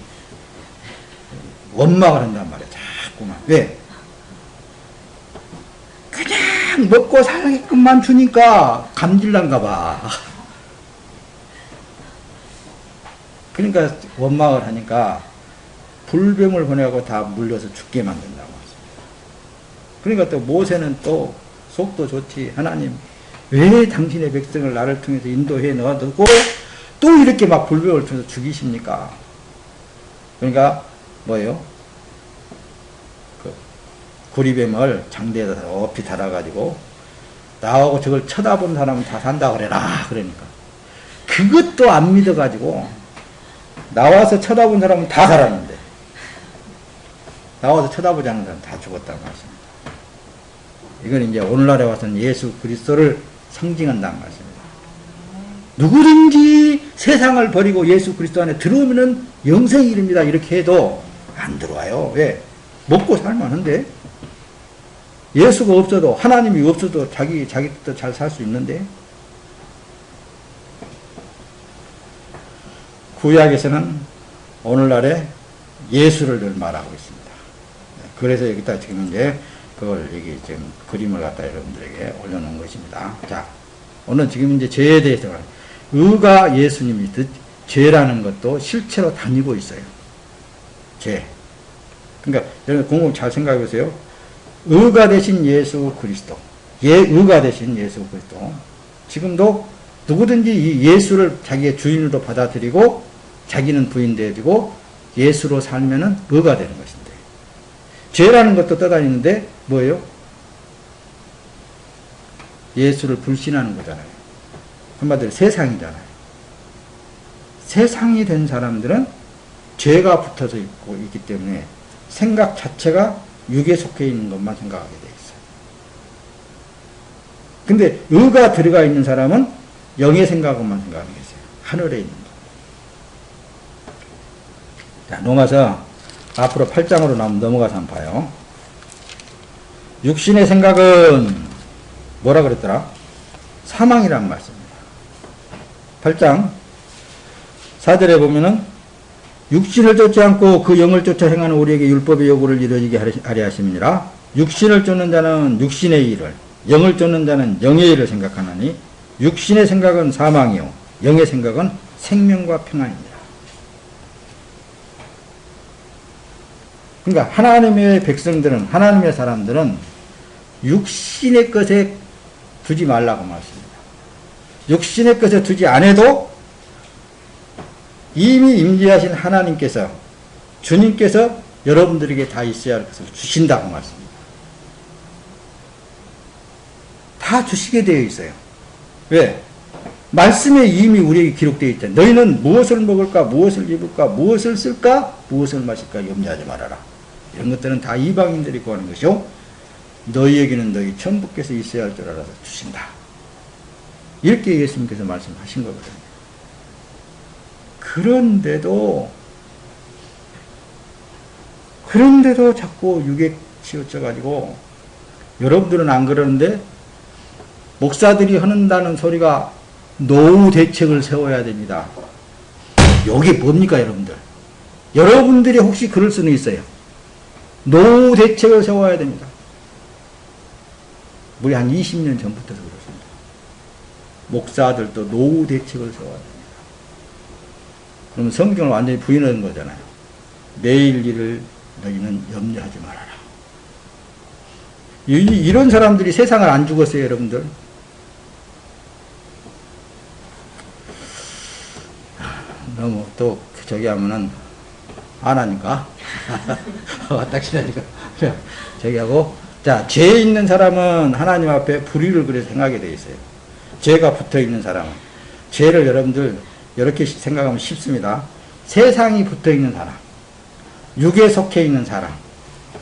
S1: 원망을 한단 말이야. 자꾸만. 왜? 그냥 먹고 살게끔만 주니까 감질난가 봐. 그러니까 원망을 하니까 불뱀을 보내고 다 물려서 죽게 만든다고 했습니다. 그러니까 또 모세는 또 속도 좋지. 하나님 왜 당신의 백성을 나를 통해서 인도해 넣어두고 또 이렇게 막 불뱀을 통해서 죽이십니까? 그러니까 뭐예요? 그 구리뱀을 장대에다 높이 달아가지고 나하고 저걸 쳐다본 사람은 다 산다 그래라. 그러니까 그것도 안 믿어가지고 나와서 쳐다본 사람은 다 살았는데 나와서 쳐다보지 않는 사람은 다 죽었다는 말씀입니다. 이건 이제 오늘날에 와서는 예수 그리스도를 상징한다는 말씀입니다. 누구든지 세상을 버리고 예수 그리스도 안에 들어오면은 영생이 이릅니다. 이렇게 해도 안 들어와요. 왜? 먹고 살만한데 예수가 없어도 하나님이 없어도 자기 뜻도 잘 살 수 있는데 구약에서는 오늘날에 예수를 늘 말하고 있습니다. 그래서 여기다 지금 이제 그걸 여기 지금 그림을 갖다 여러분들에게 올려놓은 것입니다. 자, 오늘 지금 이제 죄에 대해서 의가 예수님이듯 죄라는 것도 실체로 다니고 있어요. 죄. 그러니까 여러분 공공 잘 생각해 보세요. 의가 되신 예수 그리스도. 의가 되신 예수 그리스도. 지금도 누구든지 이 예수를 자기의 주인으로 받아들이고 자기는 부인되어지고 예수로 살면은 의가 되는 것인데 죄라는 것도 떠다니는데 뭐예요? 예수를 불신하는 거잖아요. 한마디로 세상이잖아요. 세상이 된 사람들은 죄가 붙어서 있기 때문에 생각 자체가 육에 속해 있는 것만 생각하게 돼 있어요. 근데 의가 들어가 있는 사람은 영의 생각만 생각하는 게 있어요. 하늘에 있는 거. 자, 로마서 앞으로 8장으로 넘어가서 한번 봐요. 육신의 생각은 뭐라 그랬더라? 사망이란 말씀입니다. 8장 4절에 보면은 육신을 쫓지 않고 그 영을 쫓아 행하는 우리에게 율법의 요구를 이루어지게 하려 하심이니라. 육신을 쫓는 자는 육신의 일을, 영을 쫓는 자는 영의 일을 생각하나니 육신의 생각은 사망이요 영의 생각은 생명과 평안입니다. 그러니까 하나님의 백성들은, 하나님의 사람들은 육신의 것에 두지 말라고 말씀합니다. 육신의 것에 두지 않아도 이미 임재하신 하나님께서, 주님께서 여러분들에게 다 있어야 할 것을 주신다고 말씀합니다. 다 주시게 되어 있어요. 왜? 말씀에 이미 우리에게 기록되어 있다. 너희는 무엇을 먹을까, 무엇을 입을까, 무엇을 쓸까, 무엇을 마실까 염려하지 말아라. 이런 것들은 다 이방인들이 구하는 것이요. 너희에게는 너희 천부께서 있어야 할 줄 알아서 주신다. 이렇게 예수님께서 말씀하신 거거든요. 그런데도 자꾸 육에 치우쳐가지고, 여러분들은 안 그러는데, 목사들이 하는다는 소리가 노후 대책을 세워야 됩니다. 이게 뭡니까, 여러분들? 여러분들이 혹시 그럴 수는 있어요. 노후 대책을 세워야 됩니다. 우리 한 20년 전부터 그렇습니다. 목사들도 노후 대책을 세워야 됩니다. 그러면 성경을 완전히 부인하는 거잖아요. 내일 일을 너희는 염려하지 말아라. 이런 사람들이 세상을 안 죽었어요, 여러분들. 너무 또 저기 하면은 안 하니까 왔다 지나니까 저기 하고, 자, 죄 있는 사람은 하나님 앞에 불의를 그래서 생각하게 돼 있어요. 죄가 붙어 있는 사람은, 죄를 여러분들 이렇게 생각하면 쉽습니다. 세상이 붙어 있는 사람, 육에 속해 있는 사람,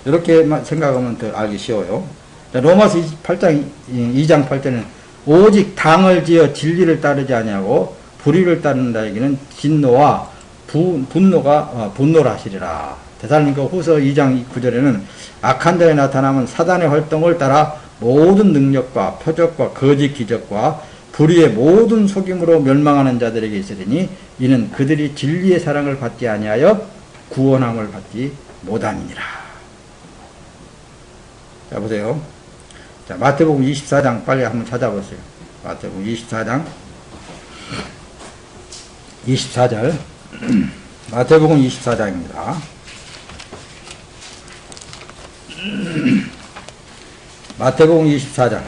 S1: 이렇게 생각하면 더 알기 쉬워요. 자, 로마서 2장 8절에는 오직 당을 지어 진리를 따르지 아니하고 불의를 따른다에게는 진노와 분노라 하시리라. 데살로니가 후서 2장 9절에는 악한 자에 나타나면 사단의 활동을 따라 모든 능력과 표적과 거짓 기적과 불의의 모든 속임으로 멸망하는 자들에게 있으리니 이는 그들이 진리의 사랑을 받지 아니하여 구원함을 받지 못함이니라. 자, 보세요. 자, 마태복음 24장 빨리 한번 찾아보세요. 마태복음 24장 24절 마태복음 24장입니다. 마태복음 24장.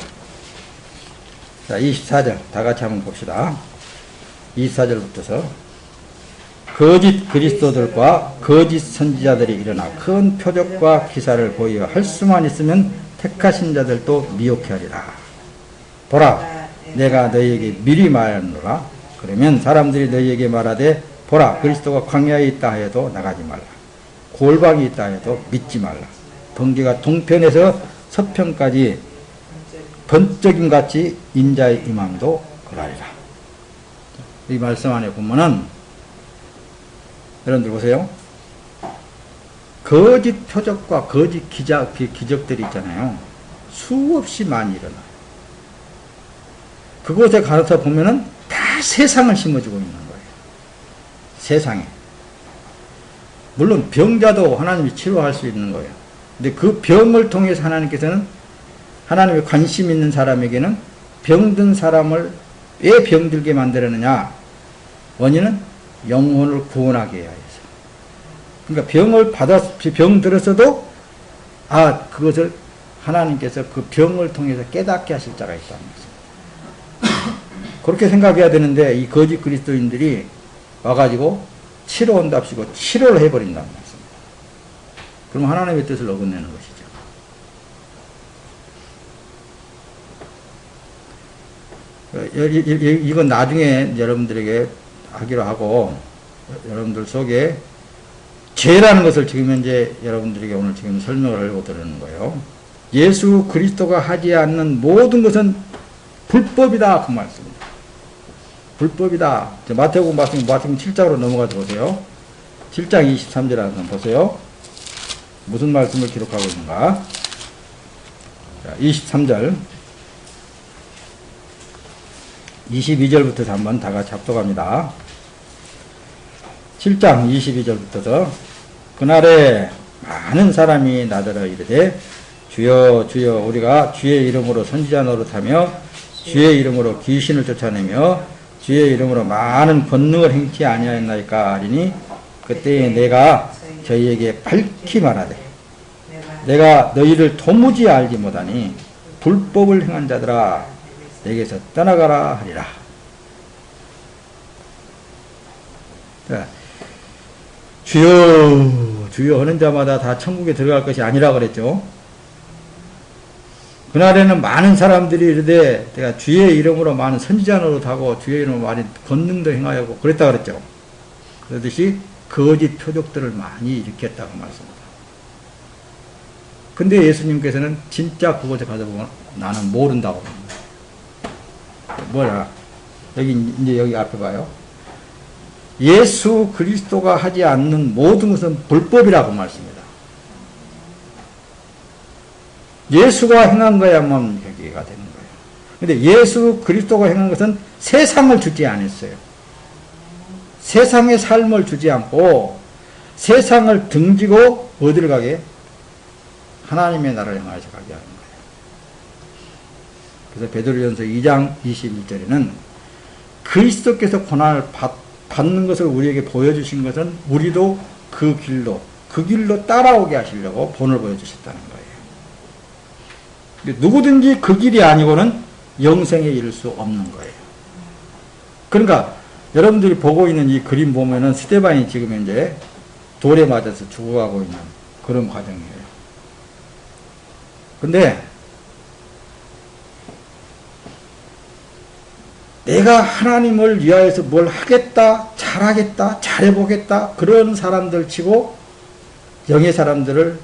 S1: 자, 24절 다 같이 한번 봅시다. 24절부터서 거짓 그리스도들과 거짓 선지자들이 일어나 큰 표적과 기사를 보이어 할 수만 있으면 택하신 자들도 미혹해 하리라. 보라, 내가 너희에게 미리 말하노라. 그러면 사람들이 너희에게 말하되 보라, 그리스도가 광야에 있다 해도 나가지 말라. 골방이 있다 해도 믿지 말라. 번개가 동편에서 서편까지 번쩍임같이 인자의 임함도 그러하리라. 이 말씀 안에 보면은 여러분들 보세요. 거짓 표적과 거짓 기적들이 있잖아요. 수없이 많이 일어나요. 그곳에 가서 보면은 다 세상을 심어주고 있는 거예요. 세상에. 물론 병자도 하나님이 치료할 수 있는 거예요. 근데 그 병을 통해서 하나님께서는, 하나님의 관심 있는 사람에게는 병든 사람을 왜 병들게 만들었느냐? 원인은 영혼을 구원하게 해야 해서. 그러니까 병 들었어도, 그것을 하나님께서 그 병을 통해서 깨닫게 하실 자가 있다는 것입니다. 그렇게 생각해야 되는데, 이 거짓 그리스도인들이 와가지고 치료한답시고 치료를 해버린다는 말씀입니다. 그럼 하나님의 뜻을 어긋내는 것이죠. 이건 나중에 여러분들에게 하기로 하고, 여러분들 속에 죄라는 것을 지금 현재 여러분들에게 오늘 지금 설명을 하려고 드리는 거예요. 예수 그리스도가 하지 않는 모든 것은 불법이다 그 말씀입니다. 불법이다. 마태복음 말씀 7장으로 넘어가서 보세요. 7장 23절 한번 보세요. 무슨 말씀을 기록하고 있는가? 자, 23절 22절부터 한번 다 같이 합독합니다. 7장 22절부터서 그날에 많은 사람이 나더러 이르되 주여 주여 우리가 주의 이름으로 선지자 노릇하며 주의 이름으로 귀신을 쫓아내며 주의 이름으로 많은 권능을 행치 아니하였나이까 하리니 그때에 내가 저희에게 밝히 말하되 내가 너희를 도무지 알지 못하니 불법을 행한 자들아 내게서 떠나가라 하리라. 자, 주여 주여 하는 자마다 다 천국에 들어갈 것이 아니라 그랬죠. 그날에는 많은 사람들이 이르되 내가 주의 이름으로 많은 선지자 노릇하고 주의 이름으로 많은 권능도 행하였고 그랬다 그랬죠. 그러듯이 거짓 표적들을 많이 일으켰다고 말씀합니다. 근데 예수님께서는 진짜 그곳에 가서 보면 나는 모른다고 합니다. 뭐야? 여기 앞에 봐요. 예수 그리스도가 하지 않는 모든 것은 불법이라고 말씀합니다. 예수가 행한 거야만 여기가 되는 거예요. 근데 예수 그리스도가 행한 것은 세상을 주지 않았어요. 세상의 삶을 주지 않고 세상을 등지고 어디를 가게? 하나님의 나라를 향해서 가게 하는 거예요. 그래서 베드로전서 2장 21절에는 그리스도께서 고난을 받는 것을 우리에게 보여주신 것은 우리도 그 길로 따라오게 하시려고 본을 보여주셨다는 거예요. 누구든지 그 길이 아니고는 영생에 이를 수 없는 거예요. 그러니까 여러분들이 보고 있는 이 그림 보면은 스데반이 지금 현재 돌에 맞아서 죽어가고 있는 그런 과정이에요. 근데 내가 하나님을 위하여서 뭘 하겠다, 잘하겠다, 잘해보겠다 그런 사람들 치고 영의 사람들을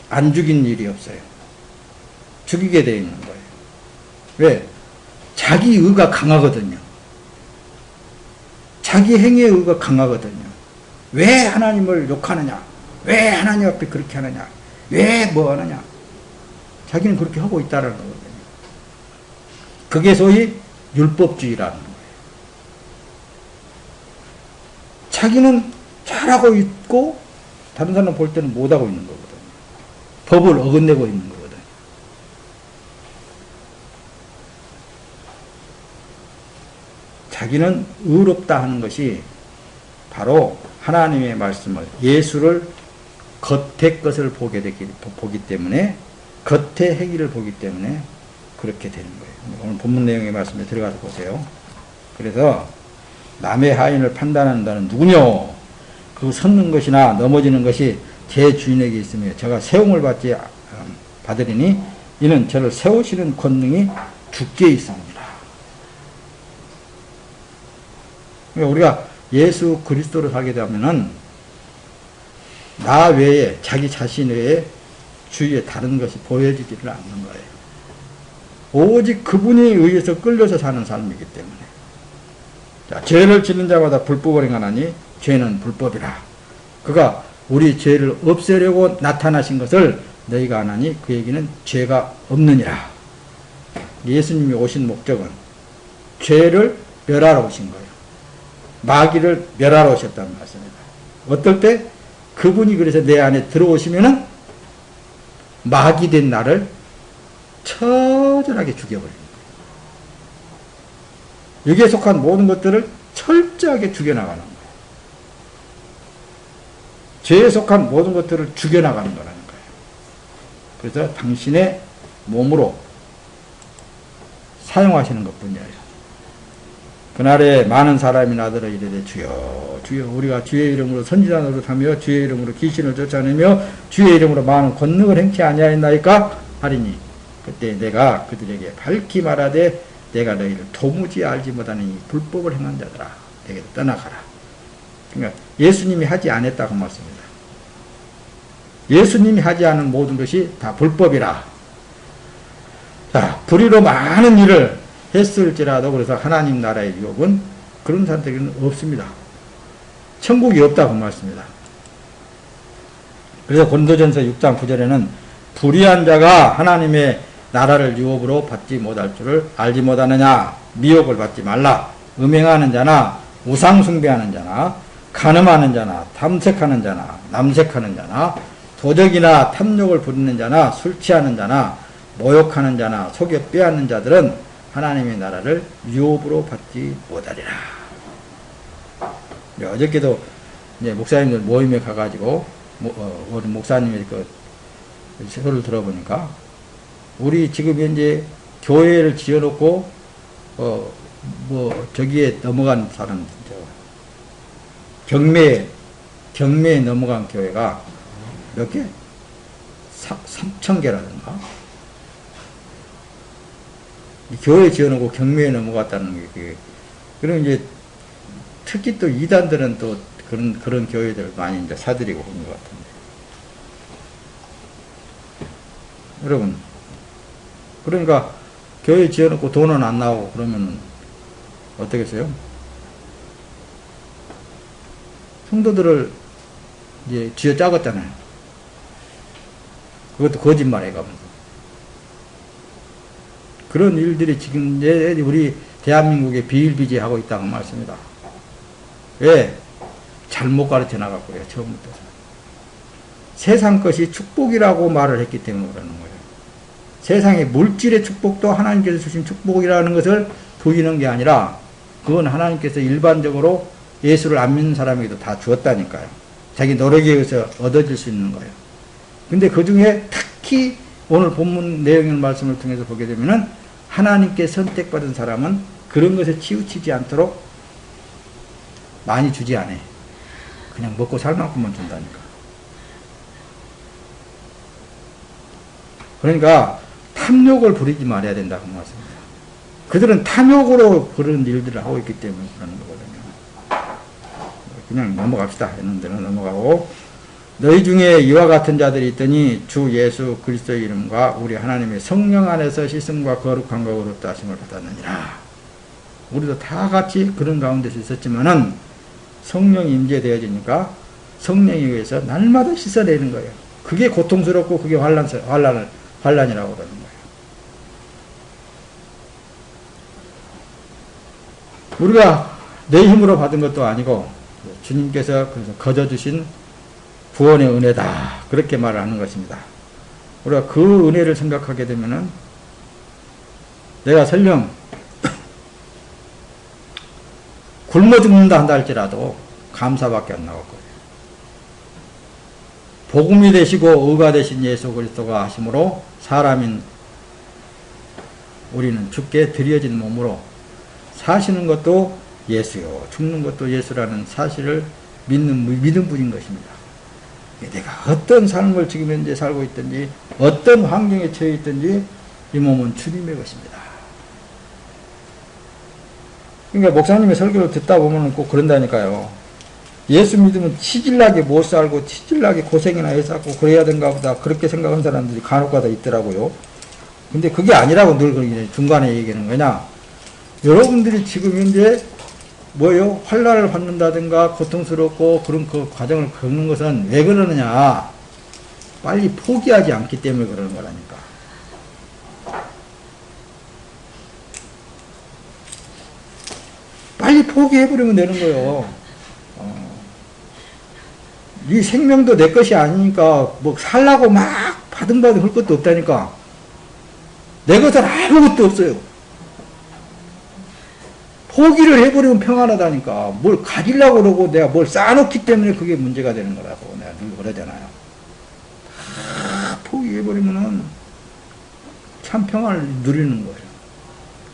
S1: 안 죽인 일이 없어요. 죽이게 되어 있는 거예요. 왜? 자기 의가 강하거든요. 자기 행위의 의가 강하거든요. 왜 하나님을 욕하느냐? 왜 하나님 앞에 그렇게 하느냐? 왜 뭐 하느냐? 자기는 그렇게 하고 있다는 거거든요. 그게 소위 율법주의라는 거예요. 자기는 잘하고 있고 다른 사람 볼 때는 못하고 있는 거거든요. 법을 어긋내고 있는 거거든요. 자기는 의롭다 하는 것이 바로 하나님의 말씀을 예수를 겉의 것을 보기 때문에 겉의 행위를 보기 때문에 그렇게 되는 거예요. 오늘 본문 내용의 말씀에 들어가서 보세요. 그래서 남의 하인을 판단한다는 누구뇨? 그 섰는 것이나 넘어지는 것이 제 주인에게 있으며 제가 세움을 받으리니 이는 저를 세우시는 권능이 주께 있습니다. 그러니까 우리가 예수 그리스도를 하게 되면은 나 외에 자기 자신 외에 주위에 다른 것이 보여지지를 않는 거예요. 오직 그분에 의해서 끌려서 사는 삶이기 때문에. 자, 죄를 짓는 자마다 불법을 행하나니 죄는 불법이라. 그가 우리 죄를 없애려고 나타나신 것을 너희가 아나니 그 얘기는 죄가 없느니라. 예수님이 오신 목적은 죄를 멸하러 오신 거예요. 마귀를 멸하러 오셨다는 말씀입니다. 어떨 때? 그분이 그래서 내 안에 들어오시면은 마귀 된 나를 처절하게 죽여버립니다. 여기에 속한 모든 것들을 철저하게 죽여나가는 거예요. 죄에 속한 모든 것들을 죽여나가는 거라는 거예요. 그래서 당신의 몸으로 사용하시는 것뿐이에요. 그날에 많은 사람이 나더러 이르되 주여 주여 우리가 주의 이름으로 선지자 노릇하며 주의 이름으로 귀신을 쫓아내며 주의 이름으로 많은 권능을 행치 아니하였나이까 하리니 그때 내가 그들에게 밝히 말하되 내가 너희를 도무지 알지 못하니 불법을 행한 자들아 내게로 떠나가라. 그러니까 예수님이 하지 않았다고 말씀입니다. 예수님이 하지 않은 모든 것이 다 불법이라. 자, 불의로 많은 일을 했을지라도 그래서 하나님 나라의 유업은 그런 사람들에게는 없습니다. 천국이 없다고 말씀입니다. 그래서 고린도전서 6장 9절에는 불의한 자가 하나님의 나라를 유업으로 받지 못할 줄을 알지 못하느냐. 미혹을 받지 말라. 음행하는 자나 우상 숭배하는 자나 간음하는 자나 탐색하는 자나 남색하는 자나 도적이나 탐욕을 부리는 자나 술 취하는 자나 모욕하는 자나 속여 빼앗는 자들은 하나님의 나라를 유업으로 받지 못하리라. 어저께도 이제 목사님들 모임에 가가지고 우리 목사님의 그 소리를 들어보니까 우리 지금 현재 교회를 지어놓고 저기에 넘어간 사람 경매에 넘어간 교회가 몇 개? 3,000개라든가. 교회 지어놓고 경매에 넘어갔다는 게, 그럼 이제 특히 또 이단들은 또 그런 교회들 많이 이제 사들이고 그런 것 같은데. 여러분, 그러니까 교회 지어놓고 돈은 안 나오고 그러면 어떻겠어요? 성도들을 이제 쥐어 짜갔잖아요. 그것도 거짓말 해가면서. 그런 일들이 지금 우리 대한민국에 비일비재하고 있다고 말씀입니다. 왜? 잘못 가르쳐 나갔고요, 처음부터. 세상 것이 축복이라고 말을 했기 때문에 그러는 거예요. 세상의 물질의 축복도 하나님께서 주신 축복이라는 것을 보이는 게 아니라 그건 하나님께서 일반적으로 예수를 안 믿는 사람에게도 다 주었다니까요. 자기 노력에 의해서 얻어질 수 있는 거예요. 근데 그 중에 특히 오늘 본문 내용의 말씀을 통해서 보게 되면은 하나님께 선택받은 사람은 그런 것에 치우치지 않도록 많이 주지 않아. 그냥 먹고 살 만큼만 준다니까. 그러니까 탐욕을 부리지 말아야 된다고 말씀입니다. 그들은 탐욕으로 그런 일들을 하고 있기 때문에 그러는 거거든요. 그냥 넘어갑시다 했는데는 넘어가고, 너희 중에 이와 같은 자들이 있더니 주 예수 그리스도의 이름과 우리 하나님의 성령 안에서 씻음과 거룩함과 의롭다 하심을 받았느니라. 우리도 다 같이 그런 가운데서 있었지만은 성령이 임재되어지니까 성령에 의해서 날마다 씻어내는 거예요. 그게 고통스럽고 그게 환란이라고 그러는 거예요. 우리가 내 힘으로 받은 것도 아니고 주님께서 그래서 거저주신 구원의 은혜다, 그렇게 말을 하는 것입니다. 우리가 그 은혜를 생각하게 되면은 내가 설령 굶어 죽는다 한다 할지라도 감사밖에 안 나올 거예요. 복음이 되시고 의가 되신 예수 그리스도가 하심으로 사람인 우리는 주께 드려진 몸으로 사시는 것도 예수요, 죽는 것도 예수라는 사실을 믿는 분인 것입니다. 내가 어떤 삶을 지금 현재 살고 있든지 어떤 환경에 처해 있든지 이 몸은 주님의 것입니다. 그러니까 목사님의 설교를 듣다 보면 꼭 그런다니까요. 예수 믿으면 치질나게 못 살고 치질나게 고생이나 해서 그래야 된가 보다, 그렇게 생각하는 사람들이 간혹가다 있더라고요. 근데 그게 아니라고 늘 중간에 얘기하는 거냐. 여러분들이 지금 현재 뭐요? 환난을 받는다든가 고통스럽고 그런 그 과정을 겪는 것은 왜 그러느냐. 빨리 포기하지 않기 때문에 그러는 거라니까. 빨리 포기해버리면 되는 거예요. 네 생명도 내 것이 아니니까 뭐 살라고 막 바등바등 할 것도 없다니까. 내 것은 아무것도 없어요. 포기를 해버리면 평안하다니까. 뭘 가지려고 그러고 내가 뭘 쌓아놓기 때문에 그게 문제가 되는 거라고 내가 늘 그러잖아요. 다 포기해버리면은 참 평안을 누리는 거예요.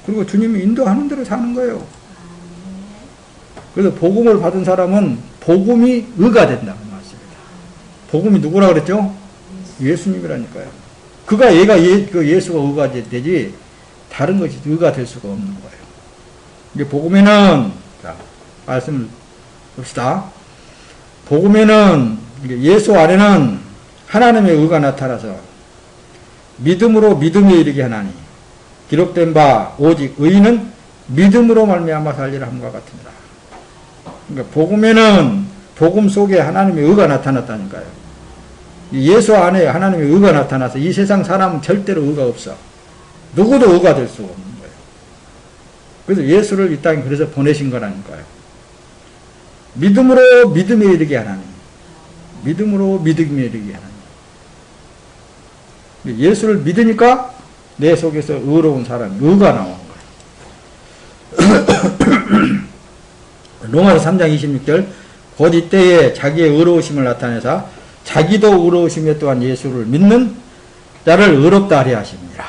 S1: 그리고 주님이 인도하는 대로 사는 거예요. 그래서 복음을 받은 사람은 복음이 의가 된다고 말씀입니다. 복음이 누구라 그랬죠? 예수님이라니까요. 예수가 의가 되지 다른 것이 의가 될 수가 없는 거예요. 이제 복음에는, 자, 말씀을 봅시다. 복음에는, 예수 안에는 하나님의 의가 나타나서 믿음으로 믿음에 이르게 하나니, 기록된 바 오직 의인은 믿음으로 말미암아 살리라 함과 같으니라. 그러니까 복음에는 복음 속에 하나님의 의가 나타났다니까요. 예수 안에 하나님의 의가 나타나서 이 세상 사람은 절대로 의가 없어. 누구도 의가 될 수가 없는 거예요. 그래서 예수를 이 땅에 그래서 보내신 거라니까요. 믿음으로 믿음에 이르게 하나님. 믿음으로 믿음에 이르게 하나님. 예수를 믿으니까 내 속에서 의로운 사람, 의가 나오는 거예요. 로마서 3장 26절 곧 이때에 자기의 의로우심을 나타내사 자기도 의로우심에 또한 예수를 믿는 자를 의롭다 하려 하십니다.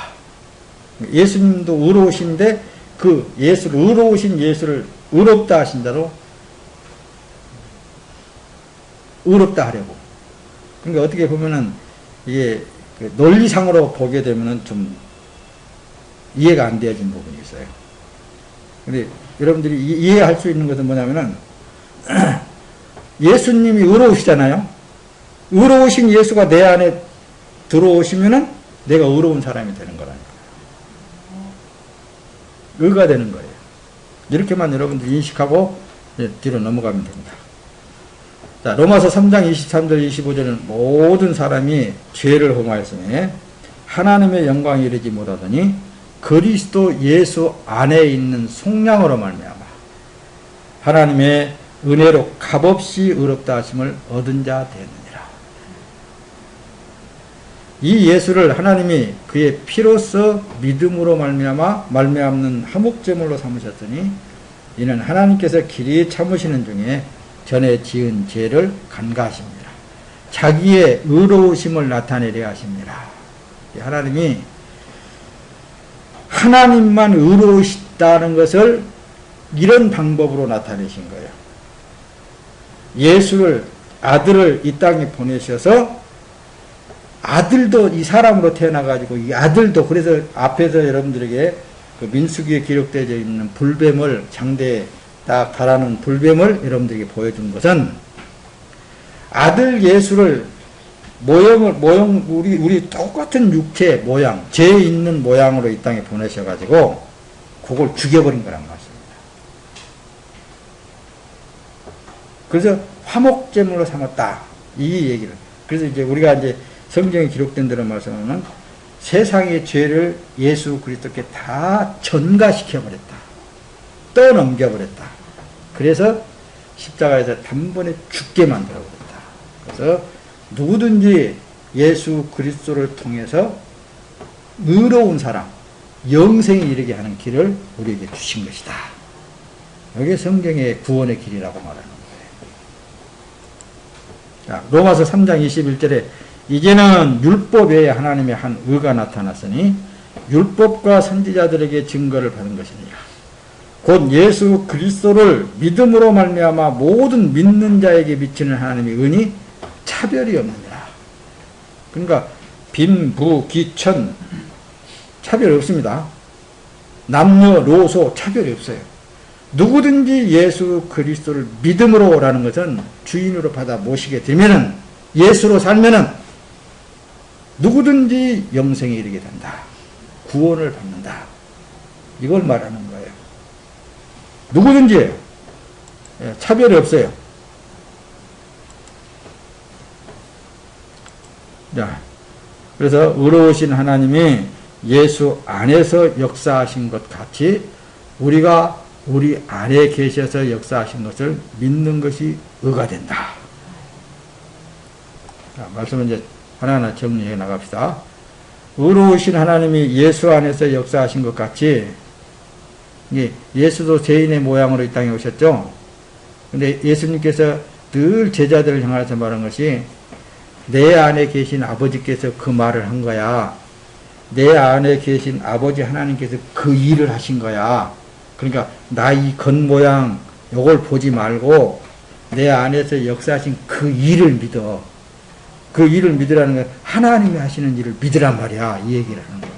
S1: 예수님도 의로우신데 그 예수를 의로우신 예수를 의롭다 하신 자로 의롭다 하려고. 그러니까 어떻게 보면은 이게 논리상으로 보게 되면은 좀 이해가 안 되어진 부분이 있어요. 근데 여러분들이 이해할 수 있는 것은 뭐냐면은 예수님이 의로우시잖아요. 의로우신 예수가 내 안에 들어오시면은 내가 의로운 사람이 되는 거라니까. 의가 되는 거예요. 이렇게만 여러분들이 인식하고 뒤로 넘어가면 됩니다. 자, 로마서 3장 23절 25절은 모든 사람이 죄를 범하였으니 하나님의 영광에 이르지 못하더니 그리스도 예수 안에 있는 속량으로 말미암아 하나님의 은혜로 값없이 의롭다 하심을 얻은 자 되느니라. 이 예수를 하나님이 그의 피로써 믿음으로 말미암는 화목제물로 삼으셨더니 이는 하나님께서 길이 참으시는 중에 전에 지은 죄를 간과하십니다. 자기의 의로우심을 나타내려 하십니다. 하나님이 하나님만 의로우시다는 것을 이런 방법으로 나타내신 거예요. 예수를 아들을 이 땅에 보내셔서 아들도 이 사람으로 태어나가지고 이 아들도 그래서 앞에서 여러분들에게 그 민수기에 기록되어 있는 불뱀을 장대에 딱 달아놓은 불뱀을 여러분들에게 보여준 것은 아들 예수를 모형 우리 똑같은 육체 모양 죄 있는 모양으로 이 땅에 보내셔가지고 그걸 죽여버린 거란 말씀입니다. 그래서 화목제물로 삼았다 이 얘기를. 그래서 이제 우리가 이제 성경에 기록된 대로 말씀하면 세상의 죄를 예수 그리스도께 다 전가시켜버렸다. 떠넘겨버렸다. 그래서 십자가에서 단번에 죽게 만들어버렸다. 그래서 누구든지 예수 그리스도를 통해서 의로운 사람, 영생에 이르게 하는 길을 우리에게 주신 것이다. 이게 성경의 구원의 길이라고 말하는 거예요. 자, 로마서 3장 21절에 이제는 율법 외에 하나님의 한 의가 나타났으니 율법과 선지자들에게 증거를 받은 것이니라. 곧 예수 그리스도를 믿음으로 말미암아 모든 믿는 자에게 미치는 하나님의 은이 차별이 없느니라. 그러니까 빈, 부, 기천 차별이 없습니다. 남녀, 노소 차별이 없어요. 누구든지 예수 그리스도를 믿음으로 오라는 것은 주인으로 받아 모시게 되면은 예수로 살면은 누구든지 영생에 이르게 된다. 구원을 받는다. 이걸 말하는 거예요. 누구든지 차별이 없어요. 자, 그래서 의로우신 하나님이 예수 안에서 역사하신 것 같이 우리가 우리 안에 계셔서 역사하신 것을 믿는 것이 의가 된다. 자, 말씀은 이제 하나하나 정리해 나갑시다. 의로우신 하나님이 예수 안에서 역사하신 것 같이 예수도 죄인의 모양으로 이 땅에 오셨죠. 근데 예수님께서 늘 제자들을 향해서 말한 것이 내 안에 계신 아버지께서 그 말을 한 거야. 내 안에 계신 아버지 하나님께서 그 일을 하신 거야. 그러니까 나 이 겉모양 요걸 보지 말고 내 안에서 역사하신 그 일을 믿어. 그 일을 믿으라는 건 하나님이 하시는 일을 믿으란 말이야. 이 얘기를 하는 거예요.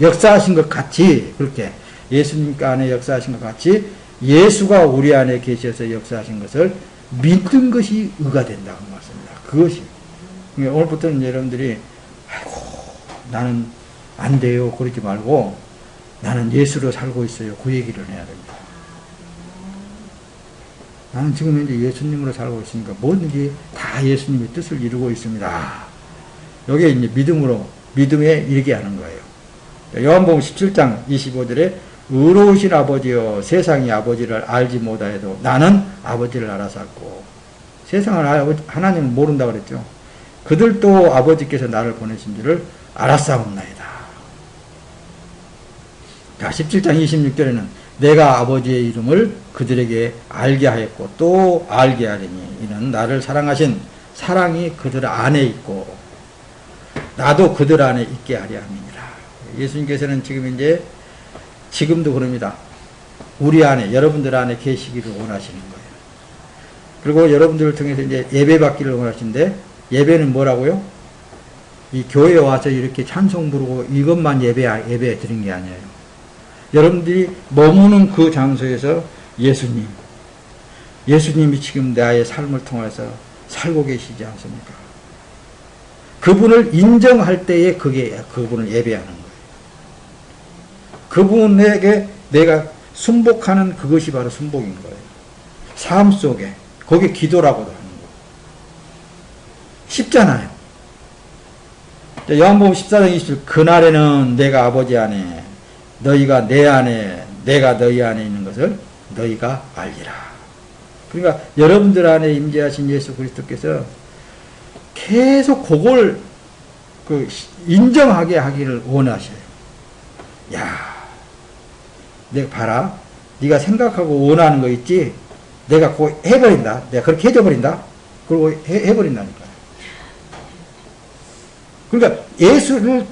S1: 역사하신 것 같이 그렇게 예수님 안에 역사하신 것 같이 예수가 우리 안에 계셔서 역사하신 것을 믿는 것이 의가 된다고 말씀입니다. 그것이 오늘부터는 여러분들이 아이고, 나는 안 돼요. 그러지 말고, 나는 예수로 살고 있어요. 그 얘기를 해야 됩니다. 나는 지금 현재 예수님으로 살고 있으니까 뭐든지 다 예수님의 뜻을 이루고 있습니다. 여기에 이제 믿음에 이르게 하는 거예요. 요한복음 17장 25절에 의로우신 아버지여 세상이 아버지를 알지 못하여도 나는 아버지를 알았었고, 세상을 하나님을 모른다 그랬죠. 그들도 아버지께서 나를 보내신 줄을 알았사옵나이다. 자, 17장 26절에는 내가 아버지의 이름을 그들에게 알게 하였고 또 알게 하리니 이는 나를 사랑하신 사랑이 그들 안에 있고 나도 그들 안에 있게 하려 함이니라. 예수님께서는 지금도 그럽니다. 우리 안에, 여러분들 안에 계시기를 원하시는 거예요. 그리고 여러분들을 통해서 이제 예배 받기를 원하시는데, 예배는 뭐라고요? 이 교회에 와서 이렇게 찬송 부르고 이것만 예배 드린 게 아니에요. 여러분들이 머무는 그 장소에서 예수님이 지금 나의 삶을 통해서 살고 계시지 않습니까? 그분을 인정할 때에 그분을 예배하는 거예요. 그분에게 내가 순복하는 그것이 바로 순복인 거예요. 삶 속에. 그게 기도라고도 하는 거예요. 쉽잖아요. 요한복음 14장 27절 그날에는 내가 아버지 안에 너희가 내 안에 내가 너희 안에 있는 것을 너희가 알리라. 그러니까 여러분들 안에 임재하신 예수 그리스도께서 계속 그걸 인정하게 하기를 원하셔요. 야, 내가 봐라. 네가 생각하고 원하는 거 있지? 내가 그거 해버린다. 내가 그렇게 해줘버린다. 그리고 해버린다니까. 그러니까 예수를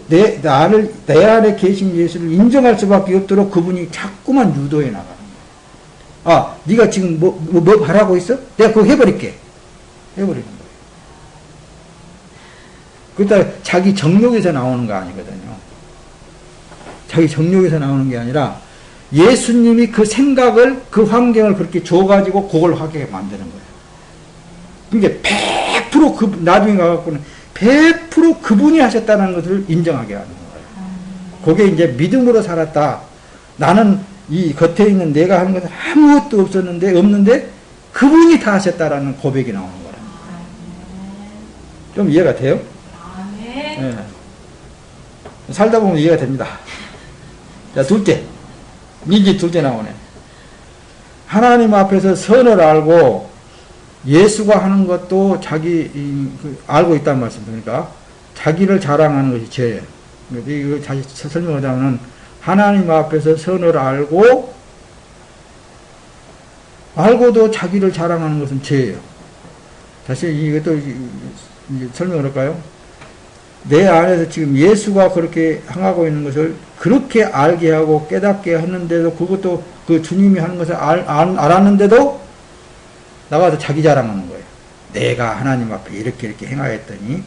S1: 내 안에 계신 예수를 인정할 수밖에 없도록 그분이 자꾸만 유도해 나가는 거예요. 아, 네가 지금 뭐 바라고 있어? 내가 그거 해버릴게. 해버리는 거예요. 그러다 자기 정욕에서 나오는 거 아니거든요. 자기 정욕에서 나오는 게 아니라 예수님이 그 생각을, 그 환경을 그렇게 줘가지고 그걸 하게 만드는 거예요. 그러니까 100% 나중에 가갖고는 100% 그분이 하셨다는 것을 인정하게 하는 거예요. 그게 이제 믿음으로 살았다. 나는 이 겉에 있는 내가 하는 것은 아무것도 없는데 그분이 다 하셨다라는 고백이 나오는 거예요. 좀 이해가 돼요? 네. 살다 보면 이해가 됩니다. 자, 둘째 나오네. 하나님 앞에서 선을 알고 예수가 하는 것도 알고 있다는 말씀입니까? 자기를 자랑하는 것이 죄예요. 이거 다시 설명하자면 하나님 앞에서 선을 알고도 자기를 자랑하는 것은 죄예요. 다시 이것도 설명을 할까요? 내 안에서 지금 예수가 그렇게 행하고 있는 것을 그렇게 알게 하고 깨닫게 했는데도 그것도 그 주님이 하는 것을 알았는데도 나가서 자기 자랑하는 거예요. 내가 하나님 앞에 이렇게 행하였더니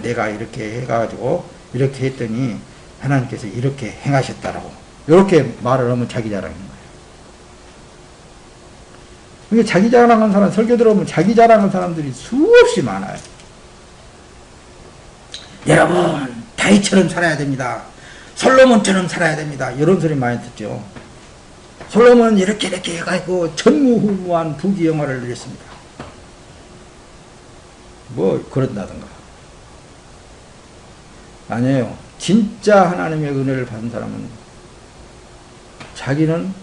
S1: 내가 이렇게 해가지고 이렇게 했더니 하나님께서 이렇게 행하셨다라고 이렇게 말을 하면 자기 자랑인 거예요. 그러니까 자기 자랑하는 사람, 설교 들어보면 자기 자랑하는 사람들이 수없이 많아요. 여러분 다윗처럼 살아야 됩니다. 솔로몬처럼 살아야 됩니다. 이런 소리 많이 듣죠. 솔로몬은 이렇게 해가지고 전무후무한 부귀영화를 누렸습니다. 뭐 그런다든가. 아니에요. 진짜 하나님의 은혜를 받은 사람은 자기는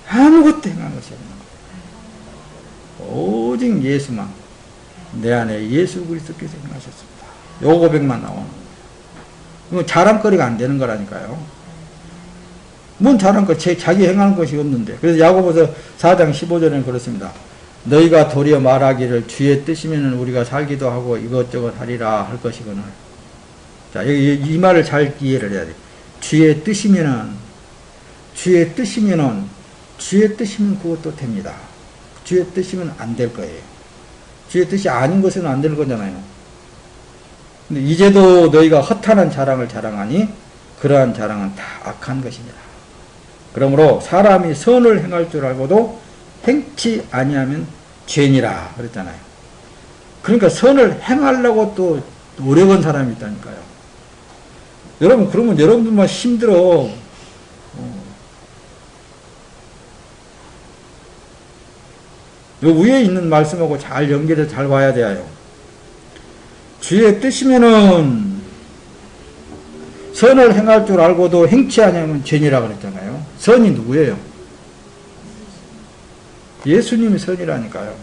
S1: 아무것도 행한 것이 없는 거예요. 오직 예수만, 내 안에 예수 그리스도께서 행하셨습니다. 요 고백만 나오는 거예요. 자랑거리가 안 되는 거라니까요. 뭔 자랑거리, 자기 행하는 것이 없는데. 그래서 야고보서 4장 15절에는 그렇습니다. 너희가 도리어 말하기를 주의 뜻이면 우리가 살기도 하고 이것저것 하리라 할 것이거늘. 자, 이 말을 잘 이해를 해야 돼. 주의 뜻이면 그것도 됩니다. 주의 뜻이면 안 될 거예요. 주의 뜻이 아닌 것은 안 될 거잖아요. 근데 이제도 너희가 허탄한 자랑을 자랑하니 그러한 자랑은 다 악한 것이니라. 그러므로 사람이 선을 행할 줄 알고도 행치 아니하면 죄니라 그랬잖아요. 그러니까 선을 행하려고 또 노력한 사람이 있다니까요. 여러분, 그러면 여러분들만 힘들어. 요 위에 있는 말씀하고 잘 연결해서 잘 봐야 돼요. 주의 뜻이면은 선을 행할 줄 알고도 행치 아니하면 죄니라 그랬잖아요. 선이 누구예요? 예수님이 선이라니까요.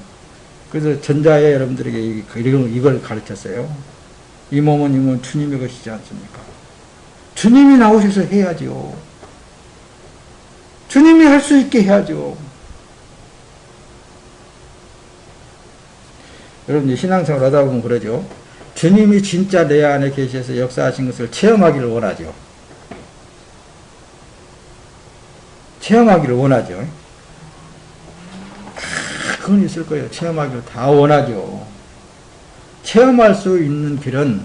S1: 그래서 전자에 여러분들에게 이걸 가르쳤어요. 이 몸은 주님의 것이지 않습니까? 주님이 나오셔서 해야죠. 주님이 할 수 있게 해야죠. 여러분, 신앙생활 하다 보면 그러죠. 주님이 진짜 내 안에 계셔서 역사하신 것을 체험하기를 원하죠. 체험하기를 원하죠. 그건 있을 거예요. 체험하기를 다 원하죠. 체험할 수 있는 길은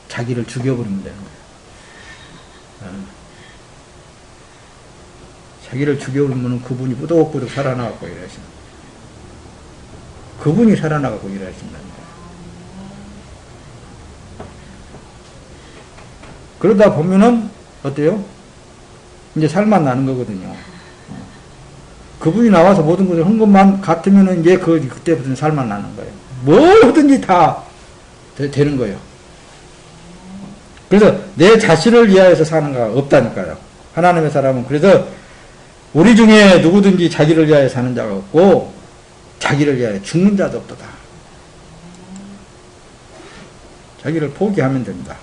S1: 자기를 죽여버리면 되는 거예요. 자기를 죽여버리면 그분이 부득부득 살아나가고 이러십니다. 그분이 살아나가고 이러십니다. 그러다 보면은 어때요? 이제 살만 나는 거거든요. 그분이 나와서 모든 것을 한 것만 같으면은 이제 그때부터는 살만 나는 거예요. 뭘 하든지 다 되는 거예요. 그래서 내 자신을 위하여서 사는 가 없다니까요. 하나님의 사람은. 그래서 우리 중에 누구든지 자기를 위하여 사는 자가 없고 자기를 위하여 죽는 자도 없도다. 자기를 포기하면 됩니다.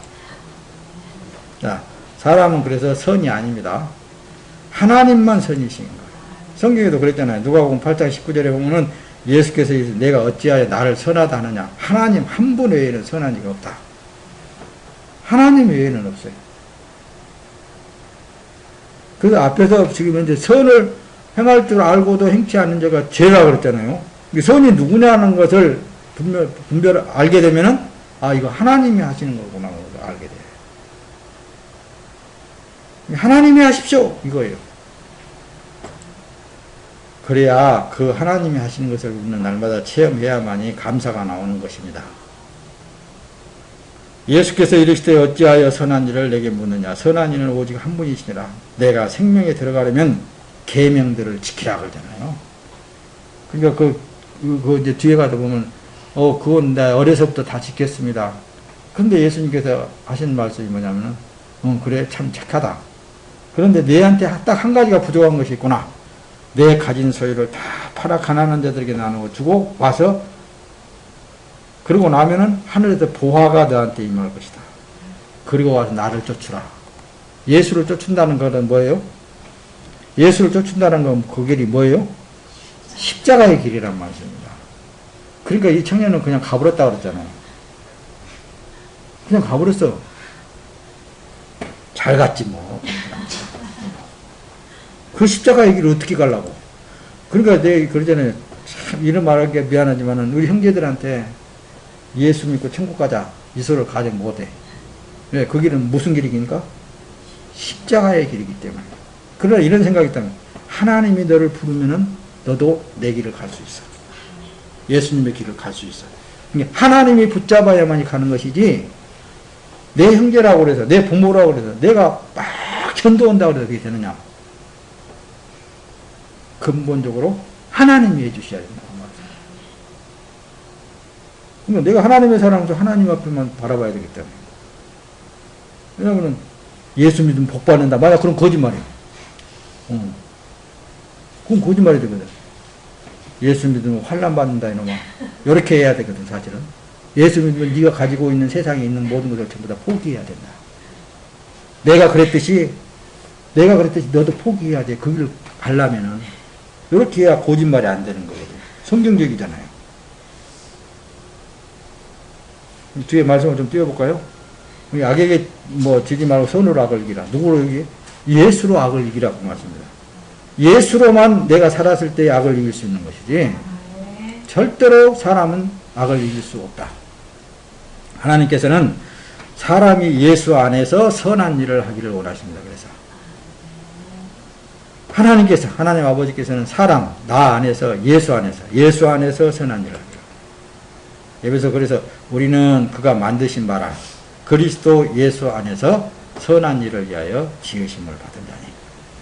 S1: 자, 사람은 그래서 선이 아닙니다. 하나님만 선이신 거예요. 성경에도 그랬잖아요. 누가복음 8장 19절에 보면은 예수께서 내가 어찌하여 나를 선하다 하느냐. 하나님 한 분 외에는 선한 이가 없다. 하나님 외에는 없어요. 그래서 앞에서 지금 현재 선을 행할 줄 알고도 행치 않는 자가 죄라 그랬잖아요. 선이 누구냐는 것을 분별 알게 되면은 아, 이거 하나님이 하시는 거구나 알게 돼요. 하나님이 하십시오 이거예요. 그래야 그 하나님이 하시는 것을 우리는 날마다 체험해야만이 감사가 나오는 것입니다. 예수께서 이르시되 어찌하여 선한 일을 내게 묻느냐. 선한 이는 오직 한 분이시니라. 내가 생명에 들어가려면 계명들을 지키라 그러잖아요. 그러니까 그 이제 뒤에 가다 보면 그건 내가 어려서부터 다 지켰습니다. 근데 예수님께서 하신 말씀이 뭐냐면은 그래 참 착하다. 그런데 내한테 딱 한 가지가 부족한 것이 있구나. 내 가진 소유를 다 팔아 가난한 자들에게 나누어 주고 와서 그러고 나면은 하늘에서 보화가 너한테 임할 것이다. 그리고 와서 나를 쫓으라. 예수를 쫓는다는 것은 뭐예요? 예수를 쫓는다는 건 그 길이 뭐예요? 십자가의 길이란 말씀입니다. 그러니까 이 청년은 그냥 가버렸다 그랬잖아요. 그냥 가버렸어. 잘 갔지 뭐. 그 십자가의 길을 어떻게 가려고. 그러니까 내가 그러잖아요. 참 이런 말하기 미안하지만은 우리 형제들한테 예수 믿고 천국 가자 이 소리를 가정 못해. 왜? 그 길은 무슨 길이니까? 십자가의 길이기 때문에. 그러나 이런 생각이 있다면 하나님이 너를 부르면은 너도 내 길을 갈 수 있어. 예수님의 길을 갈 수 있어. 그러니까 하나님이 붙잡아야만이 가는 것이지 내 형제라고 그래서 내 부모라고 그래서 내가 막 전도한다고 해서 그게 되느냐. 근본적으로 하나님이 해주셔야 된다고 말이야. 그러니까 내가 하나님의 사람으로서 하나님 앞에만 바라봐야 되기 때문에. 왜냐하면 예수 믿으면 복 받는다. 맞아, 그럼 거짓말이야. 그건 거짓말이 되거든. 예수 믿으면 환난 받는다 이놈아. 이렇게 해야 되거든 사실은. 예수 믿으면 네가 가지고 있는 세상에 있는 모든 것을 전부 다 포기해야 된다. 내가 그랬듯이 너도 포기해야 돼. 그 길을 가려면은. 이렇게 해야 거짓말이 안 되는 거거든. 성경적이잖아요. 뒤에 말씀을 좀 띄워볼까요? 악에게 지지 말고 손으로 악을 이기라. 누구로 이기? 예수로 악을 이기라고 말씀입니다. 예수로만 내가 살았을 때 악을 이길 수 있는 것이지 절대로 사람은 악을 이길 수 없다. 하나님께서는 사람이 예수 안에서 선한 일을 하기를 원하십니다. 그래서 하나님 아버지께서는 사람, 나 안에서, 예수 안에서 선한 일을 합니다. 그래서 우리는 그가 만드신 바라 그리스도 예수 안에서 선한 일을 위하여 지으심을 받은 자니.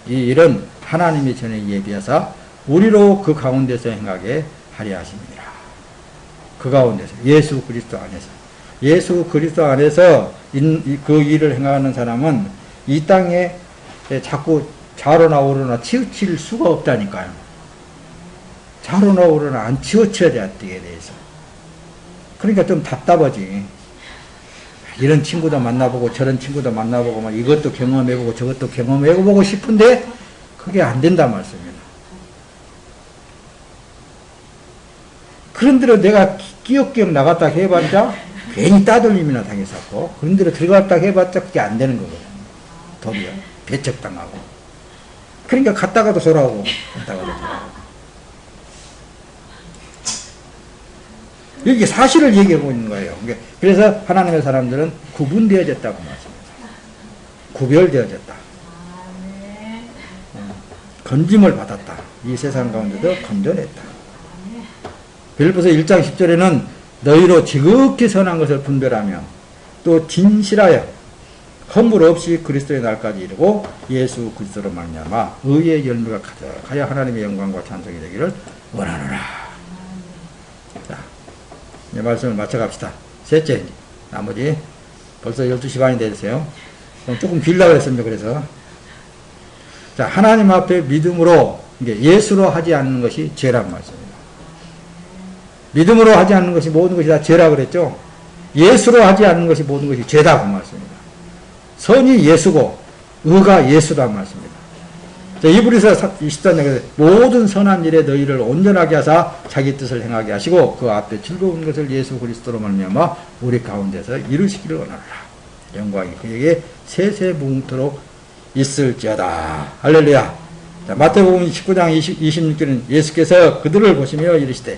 S1: 이 일은 하나님이 전에 예비하사 우리로 그 가운데서 행하게 하려 하심이라. 그 가운데서 예수 그리스도 안에서 예수 그리스도 안에서 그 일을 행하는 사람은 이 땅에 자꾸 자로나 오르나 치우칠 수가 없다니까요. 자로나 오르나 안 치우쳐야 돼, 어떻게 대해서. 그러니까 좀 답답하지. 이런 친구도 만나보고 저런 친구도 만나보고 막 이것도 경험해보고 저것도 경험해보고 싶은데 그게 안 된단 말씀입니다. 그런 대로 내가 끼역끼역 나갔다 해봤자 괜히 따돌림이나 당했었고 그런 대로 들어갔다 해봤자 그게 안 되는 거거든요. 도리어 배척당하고. 그러니까 갔다가도 돌아오고 갔다가도 돌아오고. 이게 사실을 얘기하고 있는 거예요. 그래서 하나님의 사람들은 구분되어졌다고 말씀합니다. 구별되어졌다. 건짐을 받았다. 이 세상 가운데도 건져냈다. 빌립보서 1장 10절에는 너희로 지극히 선한 것을 분별하며 또 진실하여 허물 없이 그리스도의 날까지 이르고 예수 그리스도로 말미암아 의의 열매가 가득하여 하나님의 영광과 찬송이 되기를 원하노라. 자, 이 말씀을 마쳐갑시다. 셋째, 나머지 벌써 12시 반이 되세요. 조금 길라고 했습니다. 그래서 자, 하나님 앞에 믿음으로 예수로 하지 않는 것이 죄란 말씀입니다. 믿음으로 하지 않는 것이 모든 것이 다 죄라 그랬죠. 예수로 하지 않는 것이 모든 것이 죄다 그 말씀입니다. 선이 예수고 의가 예수란 말씀입니다. 이브리서 24장에서 모든 선한 일에 너희를 온전하게 하사 자기 뜻을 행하게 하시고 그 앞에 즐거운 것을 예수 그리스도로 말미암아 우리 가운데서 이루시기를 원하노라. 영광이 그에게 세세무궁토록 있을지어다. 할렐루야. 자, 마태복음 19장 26절은 예수께서 그들을 보시며 이르시되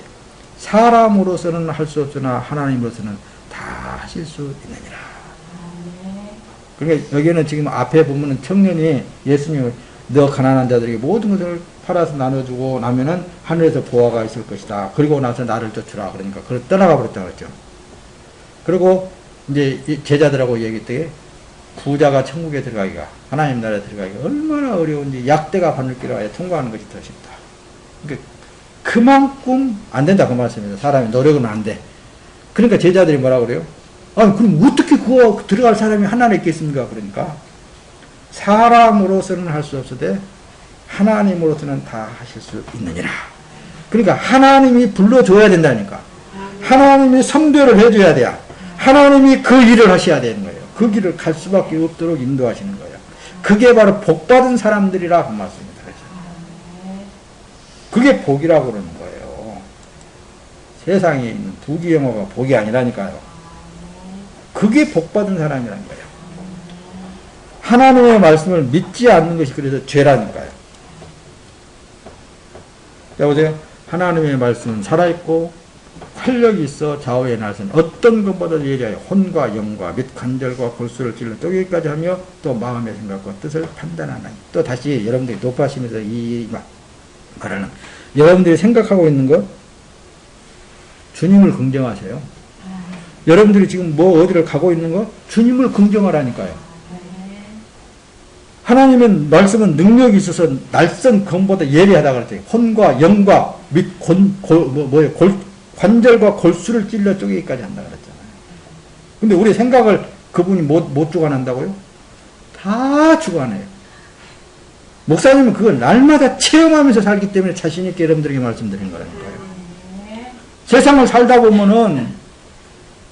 S1: 사람으로서는 할 수 없으나 하나님으로서는 다 하실 수 있느니라. 그러니까 여기는 지금 앞에 보면은 청년이 예수님을 너 가난한 자들에게 모든 것을 팔아서 나눠주고 나면은 하늘에서 보화가 있을 것이다. 그리고 나서 나를 쫓으라. 그러니까 그걸 떠나가 버렸다 그랬죠. 그리고 이제 제자들하고 얘기했더니 부자가 천국에 들어가기가 하나님 나라에 들어가기가 얼마나 어려운지 약대가 바늘길을 아예 통과하는 것이 더 쉽다. 그러니까 그만큼 안 된다 그 말씀입니다. 사람이 노력은 안 돼. 그러니까 제자들이 뭐라 그래요? 아, 그럼 어떻게 그거 들어갈 사람이 하나님 있겠습니까? 그러니까 사람으로서는 할 수 없으되 하나님으로서는 다 하실 수 있느니라. 그러니까 하나님이 불러줘야 된다니까. 하나님이 선별을 해줘야 돼요. 하나님이 그 일을 하셔야 되는 거예요. 그 길을 갈 수밖에 없도록 인도하시는 거예요. 그게 바로 복받은 사람들이라 그 말씀입니다. 그게 복이라고 그러는 거예요. 세상에 있는 부귀영화가 복이 아니라니까요. 그게 복받은 사람이라는 거예요. 하나님의 말씀을 믿지 않는 것이 그래서 죄라니까요. 자, 보세요. 하나님의 말씀은 살아있고 활력이 있어 좌우의 날선 어떤 것보다 예리하여 혼과 영과 및 관절과 골수를 찔러 쪼개기까지 하며 또 마음의 생각과 뜻을 판단하나니. 또 다시 여러분들이 높아시면서 이 말하는 여러분들이 생각하고 있는 것 주님을 긍정하세요. 여러분들이 지금 뭐 어디를 가고 있는 거 주님을 긍정하라니까요. 하나님의 말씀은 능력이 있어서 날선 검보다 예리하다 그랬어요. 혼과 영과 및 관절과 골수를 찔러 쪼개기까지 한다 그랬잖아요. 근데 우리 생각을 그분이 못 주관한다고요? 다 주관해요. 목사님은 그걸 날마다 체험하면서 살기 때문에 자신있게 여러분들에게 말씀드린 거라니까요. 세상을 살다 보면은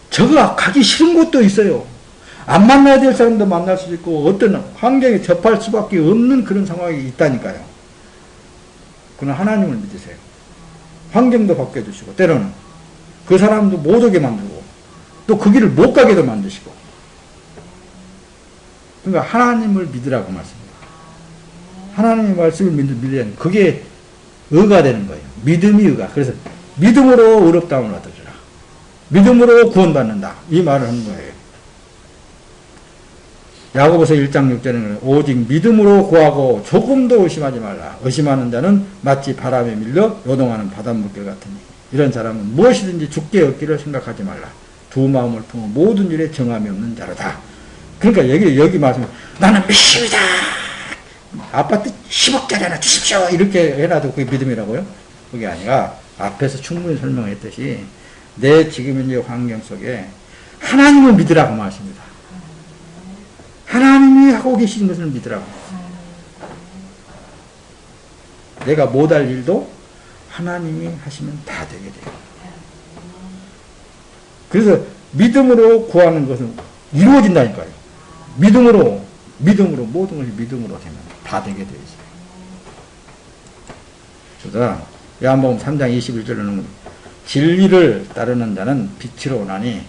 S1: 저거 가기 싫은 곳도 있어요. 안 만나야 될 사람도 만날 수 있고 어떤 환경에 접할 수밖에 없는 그런 상황이 있다니까요. 그러나 하나님을 믿으세요. 환경도 바꿔주시고 때로는 그 사람도 못 오게 만들고 또 그 길을 못 가게도 만드시고. 그러니까 하나님을 믿으라고 말씀입니다. 하나님의 말씀을 믿으면 그게 의가 되는 거예요. 믿음이 의가. 그래서 믿음으로 의롭다함을 얻어주라. 믿음으로 구원받는다. 이 말을 하는 거예요. 야고보서 1장 6절에는 오직 믿음으로 구하고 조금도 의심하지 말라. 의심하는 자는 마치 바람에 밀려 요동하는 바닷물결 같으니. 이런 사람은 무엇이든지 죽게 얻기를 생각하지 말라. 두 마음을 품어 모든 일에 정함이 없는 자로다. 그러니까 여기 말씀, 나는 믿습니다. 아파트 10억짜리 하나 주십시오. 이렇게 해놔도 그게 믿음이라고요? 그게 아니라 앞에서 충분히 설명했듯이 내 지금 현재 환경 속에 하나님을 믿으라고 말씀입니다. 하나님이 하고 계신 것을 믿으라고. 내가 못할 일도 하나님이 하시면 다 되게 돼요. 그래서 믿음으로 구하는 것은 이루어진다니까요. 믿음으로 모든 것이 믿음으로 되면 다 되게 되어 있어요. 그래서 요한복음 3장 21절에는 진리를 따르는 자는 빛으로 오나니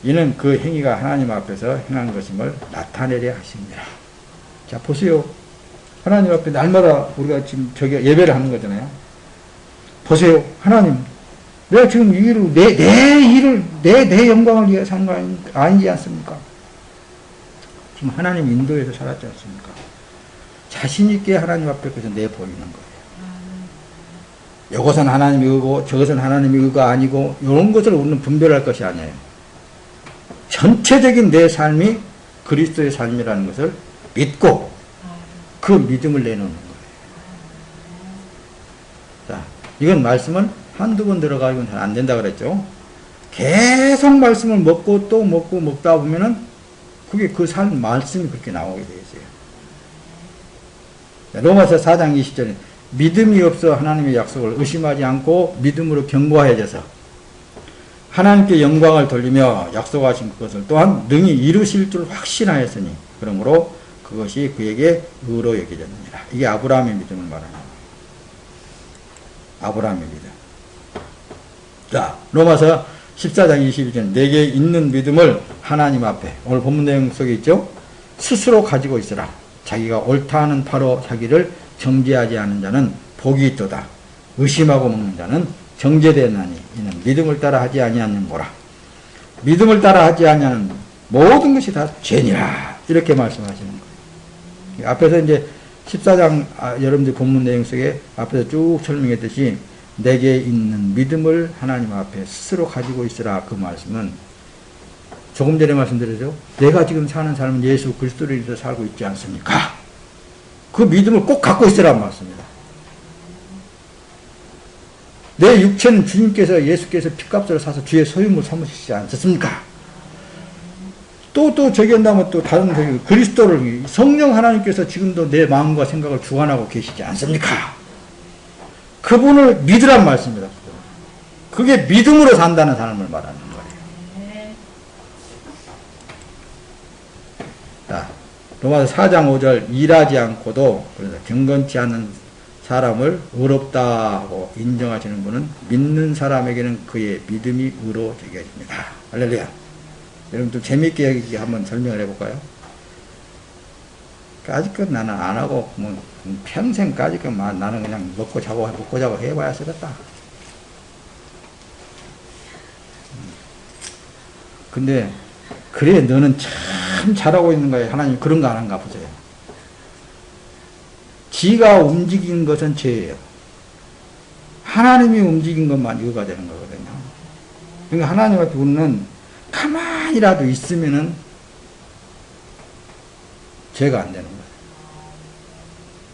S1: 이는 그 행위가 하나님 앞에서 행한 것임을 나타내려 하십니다. 자, 보세요. 하나님 앞에 날마다 우리가 지금 예배를 하는 거잖아요. 보세요. 하나님, 내가 지금 이 일을, 내 영광을 위해서 하는 거 아니지 않습니까? 지금 하나님 인도에서 살았지 않습니까? 자신있게 하나님 앞에 그래서 내보이는 거예요. 이것은 하나님의 의고, 저것은 하나님의 의가 아니고, 이런 것을 우리는 분별할 것이 아니에요. 전체적인 내 삶이 그리스도의 삶이라는 것을 믿고, 그 믿음을 내놓는 거예요. 자, 이건 말씀은 한두 번 들어가면 잘 안 된다 그랬죠. 계속 말씀을 먹고 또 먹고 먹다 보면은 그게 그 삶 말씀이 그렇게 나오게 되어 있어요. 로마서 4장 20절에 믿음이 없어 하나님의 약속을 의심하지 않고 믿음으로 견고해져서 하나님께 영광을 돌리며 약속하신 것을 또한 능히 이루실 줄 확신하였으니 그러므로 그것이 그에게 의로 여겨졌느니라. 이게 아브라함의 믿음을 말하는 거예요. 아브라함의 믿음. 자, 로마서 14장 22절 내게 있는 믿음을 하나님 앞에 오늘 본문 내용 속에 있죠. 스스로 가지고 있으라. 자기가 옳다 하는 바로 자기를 정죄하지 않은 자는 복이 있도다. 의심하고 먹는 자는 정죄되나니 이는 믿음을 따라 하지 아니하는거라. 믿음을 따라 하지 아니하는 모든 것이 다 죄니라. 이렇게 말씀하시는 거예요. 앞에서 이제 14장 여러분들 본문 내용 속에 앞에서 쭉 설명했듯이 내게 있는 믿음을 하나님 앞에 스스로 가지고 있으라. 그 말씀은 조금 전에 말씀드렸죠. 내가 지금 사는 삶은 예수 그리스도를 위해서 살고 있지 않습니까? 그 믿음을 꼭 갖고 있으라는 말씀입니다. 내 육체는 주님께서 예수께서 핏값을 사서 주의 소유물 삼으시지 않았습니까? 또 저기 한다면 또 다른 그리스도를 성령 하나님께서 지금도 내 마음과 생각을 주관하고 계시지 않습니까? 그분을 믿으란 말씀입니다. 그게 믿음으로 산다는 사람을 말하는 거예요. 자, 로마서 4장 5절 일하지 않고도 그래서 경건치 않은 사람을 의롭다 하고 인정하시는 분은 믿는 사람에게는 그의 믿음이 의로 여겨집니다. 할렐루야. 여러분 좀 재미있게 여기 한번 설명을 해볼까요? 까짓것 나는 안 하고 뭐 평생까짓것 나는 그냥 먹고 자고 해봐야 쓰겠다. 근데 그래 너는 참 잘하고 있는 거예요. 하나님 그런 거 안 한가 보세요. 지가 움직인 것은 죄예요. 하나님이 움직인 것만 이거가 되는 거거든요. 그러니까 하나님 앞에 우리는 가만히라도 있으면은 죄가 안 되는 거예요.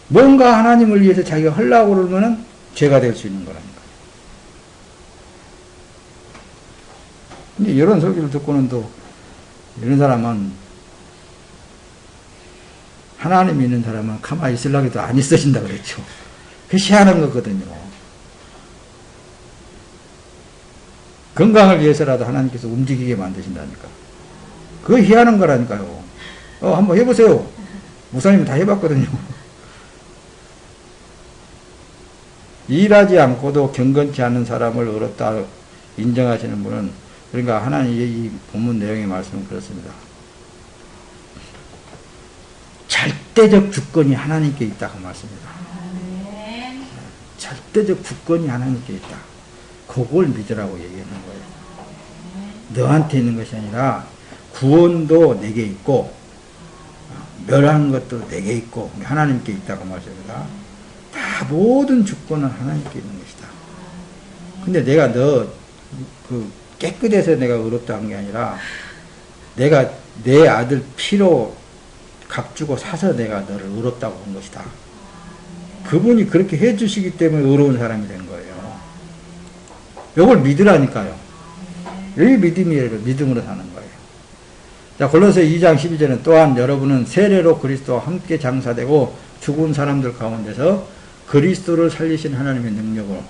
S1: 뭔가 하나님을 위해서 자기가 하려고 그러면은 죄가 될 수 있는 거라니까. 근데 이런 설교를 듣고는 또 이런 사람은 하나님 믿는 사람은 가만히 있으려고 해도 안 있어진다 그랬죠. 그게 희한한 거거든요. 건강을 위해서라도 하나님께서 움직이게 만드신다니까. 그거 희한한 거라니까요. 한번 해보세요. 목사님이 다 해봤거든요. 일하지 않고도 경건치 않은 사람을 의롭다 인정하시는 분은 그러니까 하나님의 이 본문 내용의 말씀은 그렇습니다. 절대적 주권이 하나님께 있다고 말씀입니다. 절대적 주권이 하나님께 있다. 그걸 믿으라고 얘기하는 거예요. 너한테 있는 것이 아니라 구원도 내게 있고 멸하는 것도 내게 있고 하나님께 있다고 말씀합니다. 다 모든 주권은 하나님께 있는 것이다. 근데 내가 너 깨끗해서 내가 의롭다 한 게 아니라 내가 내 아들 피로 값주고 사서 내가 너를 의롭다고 한 것이다. 그분이 그렇게 해주시기 때문에 의로운 사람이 된 거예요. 이걸 믿으라니까요. 여기 믿음이에요. 믿음으로 사는 거예요. 자, 골로새 2장 12절은 또한 여러분은 세례로 그리스도와 함께 장사되고 죽은 사람들 가운데서 그리스도를 살리신 하나님의 능력으로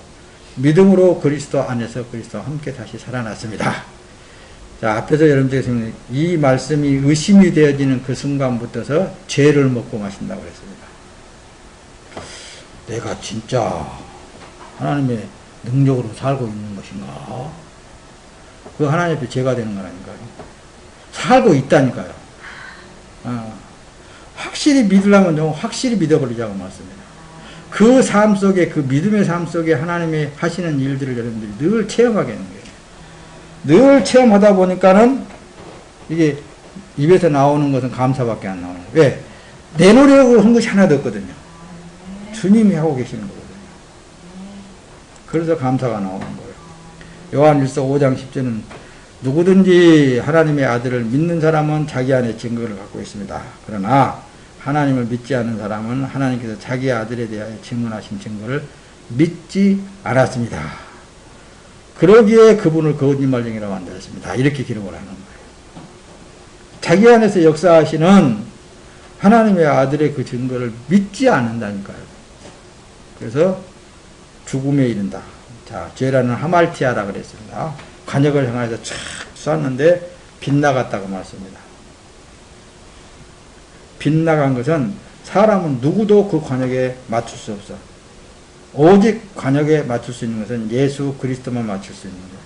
S1: 믿음으로 그리스도 안에서 그리스도와 함께 다시 살아났습니다. 자, 앞에서 여러분들이 이 말씀이 의심이 되어지는 그 순간부터서 죄를 먹고 마신다고 그랬습니다. 내가 진짜 하나님의 능력으로 살고 있는 것인가? 그 하나님 앞에 죄가 되는 거라니까요. 살고 있다니까요. 확실히 믿으려면 좀 확실히 믿어버리자고 말씀입니다. 그 삶 속에, 그 믿음의 삶 속에 하나님이 하시는 일들을 여러분들이 늘 체험하게 하는 거예요. 늘 체험하다 보니까는 이게 입에서 나오는 것은 감사밖에 안 나오는 거예요. 왜? 내 노력으로 한 것이 하나도 없거든요. 주님이 하고 계시는 거거든요. 그래서 감사가 나오는 거예요. 요한일서 5장 10절은 누구든지 하나님의 아들을 믿는 사람은 자기 안에 증거를 갖고 있습니다. 그러나 하나님을 믿지 않는 사람은 하나님께서 자기 아들에 대하여 증언하신 증거를 믿지 않았습니다. 그러기에 그분을 거짓말쟁이라고 만들었습니다. 이렇게 기록을 하는 거예요. 자기 안에서 역사하시는 하나님의 아들의 그 증거를 믿지 않는다니까요. 그래서 죽음에 이른다. 자, 죄라는 하말티아라 그랬습니다. 관역을 향해서 촥 쐈는데 빗나갔다고 말씀합니다. 빗나간 것은 사람은 누구도 그 관역에 맞출 수 없어. 오직 관역에 맞출 수 있는 것은 예수 그리스도만 맞출 수 있는 거예요.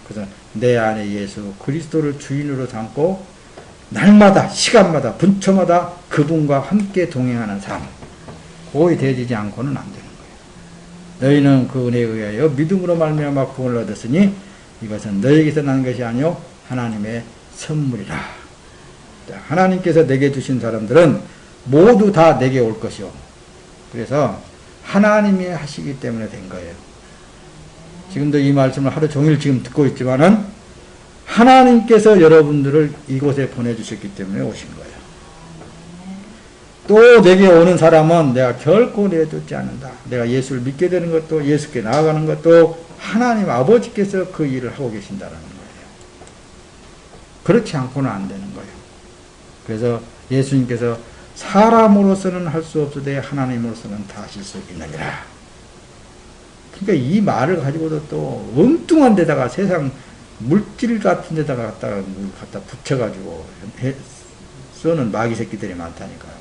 S1: 그래서 내 안에 예수 그리스도를 주인으로 삼고 날마다 시간마다 분초마다 그분과 함께 동행하는 삶, 그거에 대해지지 않고는 안 되는 거예요. 너희는 그 은혜에 의하여 믿음으로 말미암아 구원을 얻었으니 이것은 너희에게서 난 것이 아니요 하나님의 선물이라. 하나님께서 내게 주신 사람들은 모두 다 내게 올 것이요. 그래서 하나님이 하시기 때문에 된 거예요. 지금도 이 말씀을 하루 종일 지금 듣고 있지만은 하나님께서 여러분들을 이곳에 보내주셨기 때문에 오신 거예요. 또 내게 오는 사람은 내가 결코 내쫓지 않는다. 내가 예수를 믿게 되는 것도 예수께 나아가는 것도 하나님 아버지께서 그 일을 하고 계신다는 거예요. 그렇지 않고는 안 되는 거예요. 그래서 예수님께서 사람으로서는 할 수 없으되 하나님으로서는 다 하실 수 있느니라. 그러니까 이 말을 가지고도 또 엉뚱한 데다가 세상 물질 같은 데다가 갖다 붙여가지고 써는 마귀 새끼들이 많다니까요.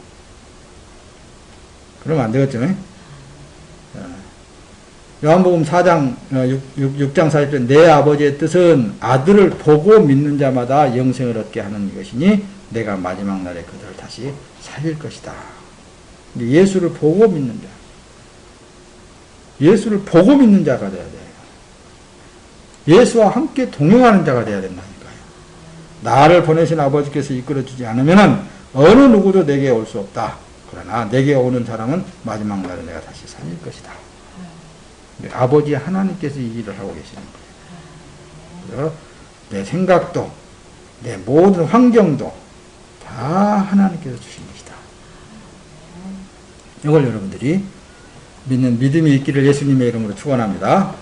S1: 그러면 안 되겠죠? 요한복음 4장 6장 40절 내 아버지의 뜻은 아들을 보고 믿는 자마다 영생을 얻게 하는 것이니 내가 마지막 날에 그들을 다시 살릴 것이다. 근데 예수를 보고 믿는 자, 예수를 보고 믿는 자가 되어야 돼요. 예수와 함께 동행하는 자가 되어야 된다니까요. 나를 보내신 아버지께서 이끌어주지 않으면 어느 누구도 내게 올 수 없다. 그러나 내게 오는 사람은 마지막 날에 내가 다시 살릴 것이다. 아버지 하나님께서 이 일을 하고 계시는 거예요. 그래서 내 생각도 내 모든 환경도 다 하나님께서 주신 것이다. 이걸 여러분들이 믿는 믿음이 있기를 예수님의 이름으로 축원합니다.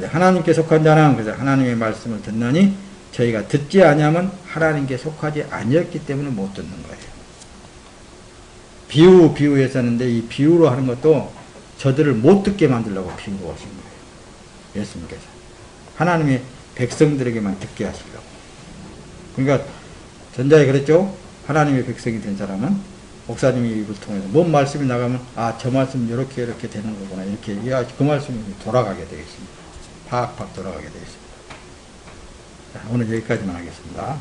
S1: 하나님께 속한 자는 그래서 하나님의 말씀을 듣나니 저희가 듣지 아니하면 하나님께 속하지 아니었기 때문에 못 듣는 거예요. 비유했었는데 이 비유로 하는 것도 저들을 못 듣게 만들려고 비유로 하신 거예요. 예수님께서 하나님의 백성들에게만 듣게 하시려고. 그러니까 전자에 그랬죠. 하나님의 백성이 된 사람은 목사님이 입을 통해서 뭔 말씀이 나가면 저 말씀 이렇게 되는 거구나 이렇게 그 말씀이 돌아가게 되겠습니다. 팍팍 돌아가게 되겠습니다. 자, 오늘 여기까지만 하겠습니다.